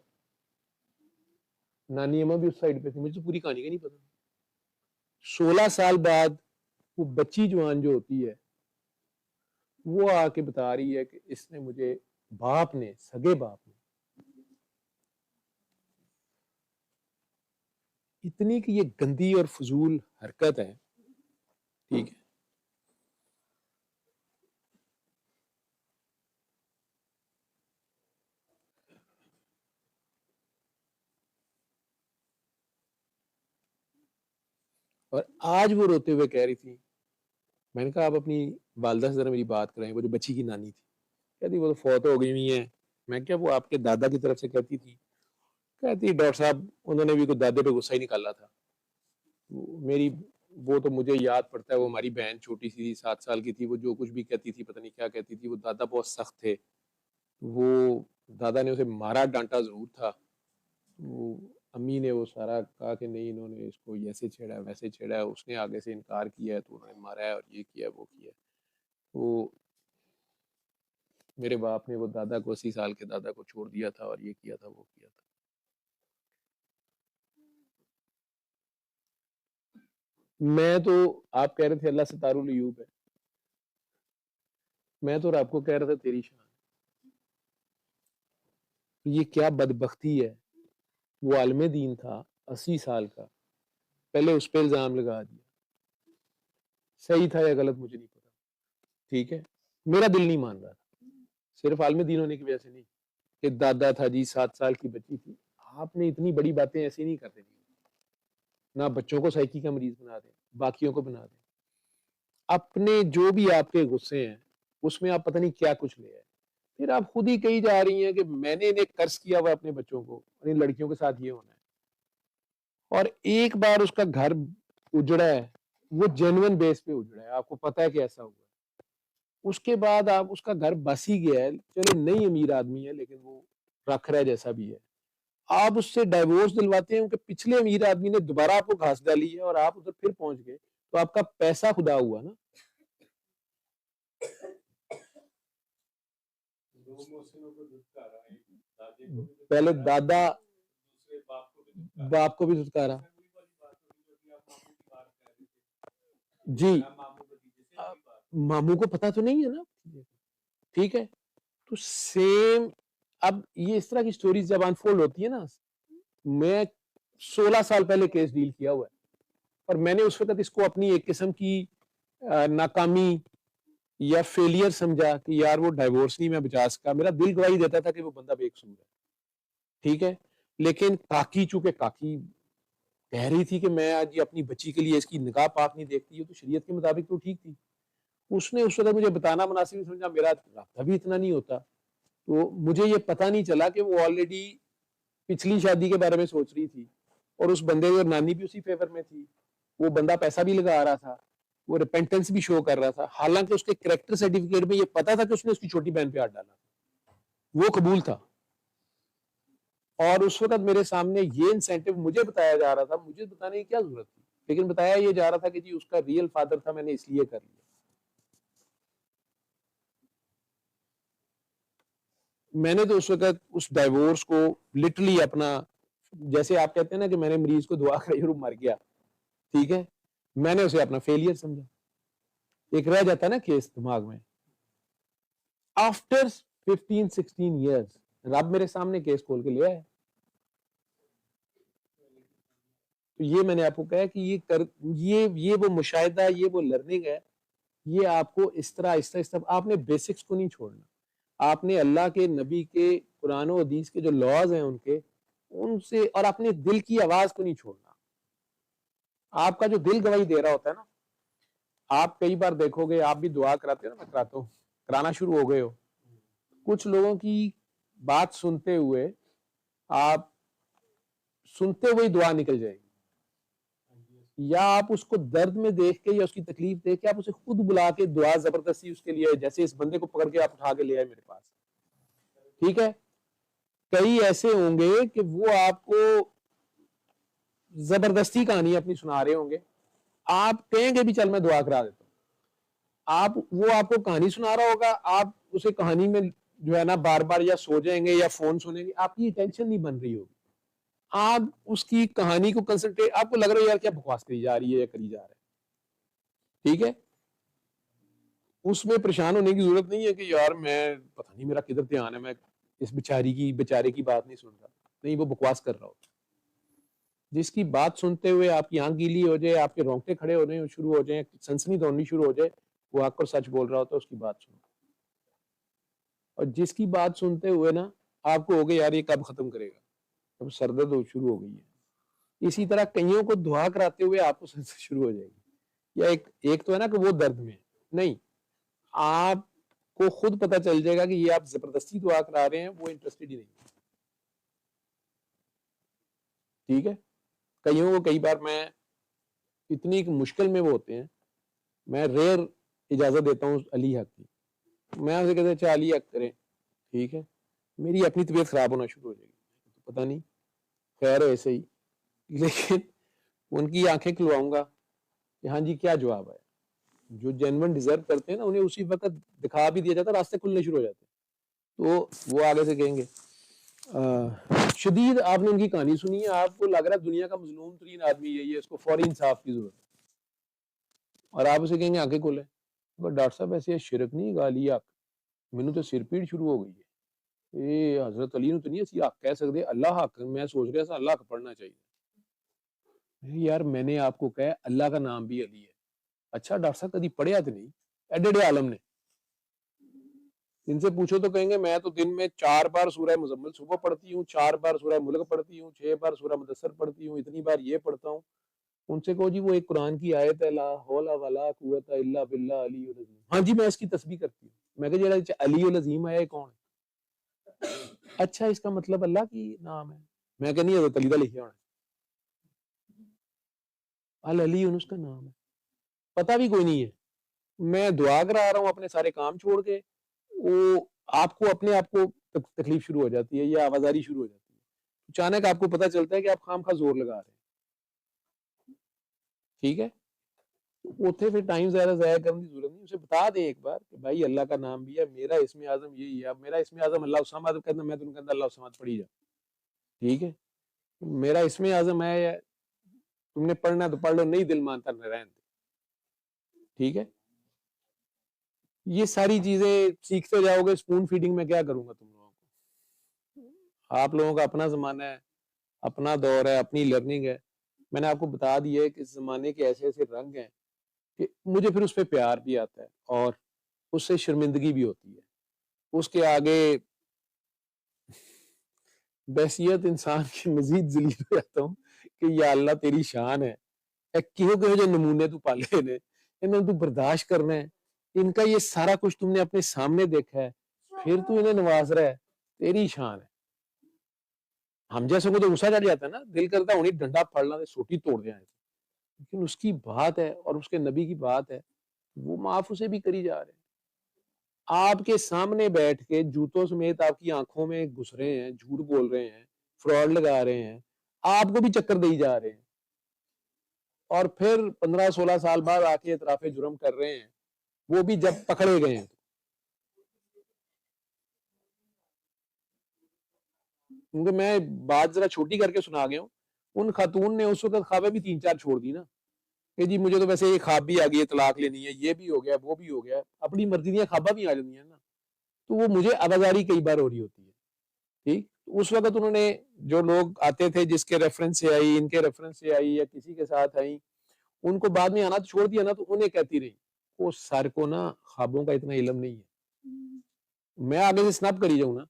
نانی اماں بھی اس سائڈ پہ تھی. مجھے تو پوری کہانی کا نہیں پتا. 16 سال بعد وہ بچی جوان جو ہوتی ہے وہ آ کے بتا رہی ہے کہ اس نے مجھے, باپ نے, سگے باپ نے, اتنی کہ یہ گندی اور فضول حرکت ہے, ٹھیک ہے. اور آج وہ روتے ہوئے کہہ رہی تھی، میں نے کہا آپ اپنی والدہ سے ذرا میری بات کرائیں، وہ جو بچی کی نانی تھی، کہتی وہ تو فوت ہو گئی ہوئی ہیں. میں کیا وہ آپ کے دادا کی طرف سے کہتی تھی؟ کہتی ڈاکٹر صاحب انہوں نے بھی کوئی دادے پہ غصہ ہی نکالا تھا. میری وہ تو مجھے یاد پڑتا ہے، وہ ہماری بہن چھوٹی سی تھی، 7 سال کی تھی، وہ جو کچھ بھی کہتی تھی پتہ نہیں کیا کہتی تھی. وہ دادا بہت سخت تھے، وہ دادا نے اسے مارا ڈانٹا ضرور تھا. وہ امی نے وہ سارا کہا کہ نہیں انہوں نے اس کو ایسے چھیڑا ہے ویسے چھیڑا ہے، اس نے آگے سے انکار کیا ہے تو انہوں نے مارا ہے اور یہ کیا ہے وہ کیا ہے. وہ میرے باپ نے وہ دادا کو 80 سال کے دادا کو چھوڑ دیا تھا اور یہ کیا تھا وہ کیا تھا. میں تو آپ کہہ رہے تھے اللہ سے دارالعیوب ہے، میں تو رب کو کہہ رہا تھا تیری شان. یہ کیا بدبختی ہے. وہ عالم دین تھا 80 سال کا، پہلے اس پہ الزام لگا دیا. صحیح تھا یا غلط مجھے نہیں پتا، ٹھیک ہے، میرا دل نہیں مان رہا تھا. صرف عالم دین ہونے کی وجہ سے نہیں کہ دادا تھا جی 7 سال کی بچی تھی. آپ نے اتنی بڑی باتیں ایسی نہیں کر دینی، نہ بچوں کو سائیکی کا مریض بنا دیں، باقیوں کو بنا دیں. اپنے جو بھی آپ کے غصے ہیں اس میں آپ پتہ نہیں کیا کچھ لے آئے. پھر آپ خود ہی کہی جا رہی ہیں کہ میں نے انہیں قرض کیا ہوا اپنے بچوں کو، ان لڑکیوں کے ساتھ یہ ہونا ہے. اور ایک بار اس کا گھر اجڑا ہے، وہ جینون بیس پہ اجڑا ہے، آپ کو پتا ہے کہ ایسا ہوا ہے. اس کے بعد آپ اس کا گھر بس ہی گیا ہے، چلے نہیں امیر آدمی ہے لیکن وہ رکھ رہا ہے جیسا بھی ہے. آپ اس سے ڈائیورس دلواتے ہیں کہ پچھلے امیر آدمی نے دوبارہ آپ کو گھاس ڈالی ہے اور آپ ادھر پھر پہنچ گئے، تو آپ کا پیسہ خدا ہوا نا. پہلے دادا باپ کو بھی دھتکارا. جی ماموں کو پتا تو نہیں ہے نا، ٹھیک ہے. تو سیم اب یہ اس طرح کی سٹوریز جب انفولڈ ہوتی ہے نا، میں 16 سال پہلے کیس ڈیل کیا ہوا ہے اور میں نے اس وقت اس کو اپنی ایک قسم کی ناکامی یا فیلئر سمجھا کہ یار وہ ڈائیورس نہیں میں بچا سکا. میرا دل گواہی دیتا تھا کہ وہ بندہ بے قصور ہے، ٹھیک ہے. لیکن کاکی چونکہ کاکی کہہ رہی تھی کہ میں آج اپنی بچی کے لیے اس کی نکاح پاک نہیں دیکھتی، تو شریعت کے مطابق تو ٹھیک تھی. اس نے اس وقت مجھے بتانا مناسب نہیں سمجھا، میرا رابطہ بھی اتنا نہیں ہوتا، تو مجھے یہ پتہ نہیں چلا کہ وہ آلریڈی پچھلی شادی کے بارے میں سوچ رہی تھی اور اس بندے اور نانی بھی اسی فیور میں تھی. وہ بندہ پیسہ بھی لگا رہا تھا، وہ ریپینٹنس بھی شو کر رہا تھا، حالانکہ اس کے کریکٹر سرٹیفکیٹ میں یہ پتا تھا کہ اس نے اس کی چھوٹی بہن پہ ہاتھ ڈالا. وہ قبول تھا. اور اس وقت میرے سامنے یہ انسینٹیو مجھے بتایا جا رہا تھا، مجھے بتانے کی کیا ضرورت تھی، لیکن بتایا یہ جا رہا تھا کہ جی اس کا ریئل فادر تھا، میں نے اس لیے کر لیا. میں نے تو اس وقت اس ڈائیورس کو لٹرلی اپنا، جیسے آپ کہتے ہیں نا کہ میں نے مریض کو دعا کرائی اور وہ مر گیا، ٹھیک ہے، میں نے اسے اپنا فیلئر سمجھا. ایک رہ جاتا ہے نا کیس دماغ میں. آفٹر 15-16 ایئرس رب میرے سامنے کیس کھول کے لے آیا. تو یہ میں نے آپ کو کہا کہ یہ وہ مشاہدہ، یہ وہ لرننگ ہے. یہ آپ کو اس طرح آپ نے بیسکس کو نہیں چھوڑنا. آپ نے اللہ کے نبی کے قرآن و حدیث کے جو لاز ہیں ان سے اور اپنے دل کی آواز کو نہیں چھوڑنا. آپ کا جو دل گواہی دے رہا ہوتا ہے نا، آپ کئی بار دیکھو گے، آپ بھی دعا کراتے ہو نا، میں کراتا ہوں، کرانا شروع ہو گئے ہو، کچھ لوگوں کی بات سنتے ہوئے آپ سنتے ہوئے دعا نکل جائے گی، یا آپ اس کو درد میں دیکھ کے یا اس کی تکلیف دیکھ کے آپ اسے خود بلا کے دعا زبردستی اس کے لیے، جیسے اس بندے کو پکڑ کے آپ اٹھا کے لے آئے میرے پاس، ٹھیک ہے. کئی ایسے ہوں گے کہ وہ آپ کو زبردستی کہانی اپنی سنا رہے ہوں گے، آپ کہیں گے بھی چل میں دعا کرا دیتا ہوں، وہ آپ کو کہانی سنا رہا ہوگا، آپ اسے کہانی میں جو ہے نا بار بار یا سو جائیں گے یا فون سنیں گے، آپ کی ٹینشن نہیں بن رہی ہوگی. آپ اس کی کہانی کو کنسنٹریٹ، آپ کو لگ رہا ہے یار کیا بکواس کری جا رہی ہے یا کری جا رہا ہے، ٹھیک ہے. اس میں پریشان ہونے کی ضرورت نہیں ہے کہ یار میں پتہ نہیں میرا کدھر دھیان ہے، میں اس بیچارے کی بات نہیں سن رہا. نہیں، وہ بکواس کر رہا ہوتا. جس کی بات سنتے ہوئے آپ کی آنکھ گیلی ہو جائے، آپ کے رونگٹے کھڑے ہونے شروع ہو جائیں، سنسنی دوڑنی شروع ہو جائے، وہ آپ کو سچ بول رہا ہوتا ہے، اس کی بات سنو. اور جس کی بات سنتے ہوئے نا آپ کو ہو گیا یار یہ کب ختم کرے گا، اب سردرد شروع ہو گئی ہے، اسی طرح کئیوں کو دعا کراتے ہوئے آپ کو سنسر شروع ہو جائے گی. یا ایک تو ہے نا کہ وہ درد میں نہیں, آپ کو خود پتا چل جائے گا کہ یہ آپ زبردستی دعا کرا رہے ہیں, وہ انٹرسٹڈ ہی نہیں. ٹھیک ہے, کئیوں کو کئی بار میں اتنی مشکل میں وہ ہوتے ہیں, میں ریئر اجازت دیتا ہوں علی حق کی, میں اسے کہتے ہیں اچھا علی حق کریں, ٹھیک ہے, میری اپنی طبیعت خراب ہونا شروع ہو جائے گی, پتہ نہیں, خیر ایسے ہی, لیکن ان کی آنکھیں کھلواؤں گا کہ ہاں جی کیا جواب ہے. جو جینون ڈیزرو کرتے ہیں نا انہیں اسی وقت دکھا بھی دیا جاتا ہے, راستے کھلنے شروع ہو جاتے ہیں. تو وہ آگے سے کہیں گے شدید, آپ نے ان کی کہانی سنی ہے, آپ کو لگ رہا ہے دنیا کا مظلوم ترین آدمی یہی ہے, اس کو فوری انصاف کی ضرورت ہے, اور آپ اسے کہیں گے آنکھیں کھولیں, ڈاکٹر صاحب ایسے شرک نہیں گالی حق, مینوں تو سر پیڑ شروع ہو گئی ہے, اے حضرت علی نو تو نہیں اسی حق کہہ سکتے, اللہ حق, میں سوچ رہا تھا اللہ حق پڑھنا چاہیے. یار میں نے آپ کو کہا اللہ کا نام بھی علی ہے. اچھا ڈاکٹر صاحب کبھی پڑھیا تو نہیں, ایڈے عالم نے, ان سے پوچھو تو کہیں گے میں تو دن میں 4 بار سورہ مزمل صبح پڑھتی ہوں, 4 بار سورہ ملک پڑھتی ہوں, 6 بار سورہ مدثر پڑھتی ہوں, اتنی بار یہ پڑھتا ہوں. ان سے کہو جی وہ ایک قرآن کی آیت ہے, لا حول ولا قوت الا باللہ علی العظیم, ہاں جی میں اس کی تسبیح کرتی ہوں. میں کہ جی علی العظیم ہے, کون ہے؟ اچھا اس کا مطلب اللہ کی نام ہے. میں کہ نہیں حضرت علی کا لکھا ہونا ہے, العلی اس کا نام ہے, پتہ بھی کوئی نہیں ہے. میں دعا کرا رہا ہوں اپنے سارے کام چھوڑ کے, وہ آپ کو اپنے آپ کو تکلیف شروع ہو جاتی ہے یا آوازاری شروع ہو جاتی ہے, اچانک آپ کو پتہ چلتا ہے کہ آپ خام خواہ زور لگا رہے ہیں. ٹھیک ہے, اتنے پھر ٹائم زیادہ ضائع کرنے کی ضرورت نہیں, اسے بتا دیں ایک بار کہ بھائی اللہ کا نام بھی ہے, میرا اسم اعظم یہی ہے, اب میرا اسم اعظم اللہ الصمد کہنا, میں تم کہتا اللہ الصمد پڑھی جا, ٹھیک ہے, میرا اسم اعظم ہے, تم نے پڑھنا تو پڑھ لو, نہیں دل مانتا نہ رہنے دے. ٹھیک ہے, یہ ساری چیزیں سیکھتے جاؤ گے. اسپون فیڈنگ میں کیا کروں گا تم لوگوں کو, آپ لوگوں کا اپنا زمانہ ہے, اپنا دور ہے, اپنی لرننگ ہے. میں نے آپ کو بتا دیا ہے کہ اس زمانے کے ایسے ایسے رنگ ہیں کہ مجھے پھر اس پہ پیار بھی آتا ہے اور اس سے شرمندگی بھی ہوتی ہے. اس کے آگے بحثیت انسان کی مزید ذلیل ہو جاتا ہوں کہ یا اللہ تیری شان ہے, کہو جو نمونے تو پالے نے, انہیں تو برداشت کرنا ہے, ان کا یہ سارا کچھ تم نے اپنے سامنے دیکھا ہے, پھر تو انہیں نواز رہا ہے, تیری شان ہے. ہم جیسے کو تو غصہ چڑھ جاتا ہے نا, دل کرتا ہے انہیں ڈنڈا پھاڑ لاں سوٹی توڑ دیا, لیکن اس کی بات ہے اور اس کے نبی کی بات ہے, وہ معاف اسے بھی کری جا رہے ہیں. آپ کے سامنے بیٹھ کے جوتوں سمیت آپ کی آنکھوں میں گھس رہے ہیں, جھوٹ بول رہے ہیں, فراڈ لگا رہے ہیں, آپ کو بھی چکر دے جا رہے ہیں, اور پھر 15-16 سال بعد آ کے اعتراف جرم کر رہے ہیں, وہ بھی جب پکڑے گئے ہیں. کیونکہ میں بات ذرا چھوٹی کر کے سنا گیا ہوں, ان خاتون نے اس وقت خوابیں بھی 3-4 چھوڑ دی نا, کہ جی مجھے تو ویسے یہ خواب بھی آ گئی ہے, طلاق لینی ہے, یہ بھی ہو گیا, وہ بھی ہو گیا, اپنی مرضی دیا خوابہ بھی آ جاتی ہیں نا, تو وہ مجھے آوازاری کئی بار ہو رہی ہوتی ہے. ٹھیک, اس وقت انہوں نے جو لوگ آتے تھے جس کے ریفرنس سے آئی, ان کے ریفرنس سے آئی یا کسی کے ساتھ آئی, ان کو بعد میں آنا تو چھوڑ دیا نا, تو انہیں کہتی رہی وہ سر کو نا خوابوں کا اتنا علم نہیں ہے. میں آگے سے سنپ کری جاؤں نا,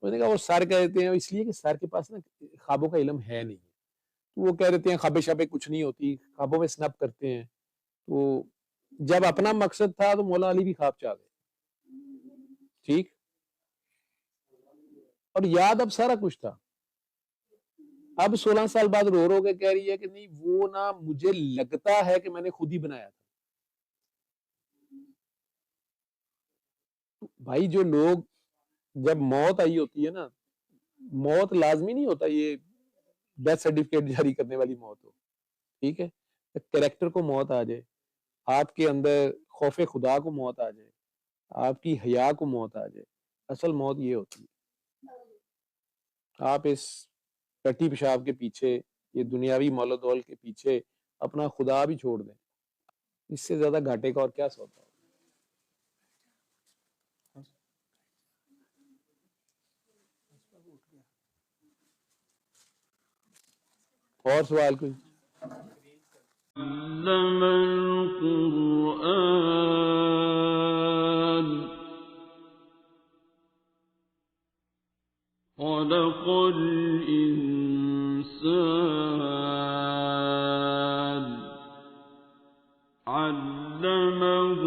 میں نے کہا وہ سر کہتے ہیں اس لیے کہ سر کے پاس نا خوابوں کا علم ہے نہیں, تو وہ کہہ دیتے ہیں خوابیں شابیں کچھ نہیں ہوتی, خوابوں میں سنپ کرتے ہیں. تو جب اپنا مقصد تھا تو مولا علی بھی خواب چاہ گئے. ٹھیک, اور یاد اب سارا کچھ تھا. اب 16 سال بعد رو رو کے کہہ رہی ہے کہ نہیں وہ نا مجھے لگتا ہے کہ میں نے خود ہی بنایا تھا. بھائی جو لوگ جب موت آئی ہوتی ہے نا, موت لازمی نہیں ہوتا یہ ڈیتھ سرٹیفکیٹ جاری کرنے والی موت ہو. ٹھیک ہے, کریکٹر کو موت آ جائے, آپ کے اندر خوف خدا کو موت آ جائے, آپ کی حیا کو موت آ جائے, اصل موت یہ ہوتی ہے. آپ اس ٹٹی پیشاب کے پیچھے, یہ دنیاوی مول و دول کے پیچھے اپنا خدا بھی چھوڑ دیں, اس سے زیادہ گھاٹے کا اور کیا سودا ہو. اور سوال کوئی؟ علم القرآن خلق الإنسان الإنسان علمه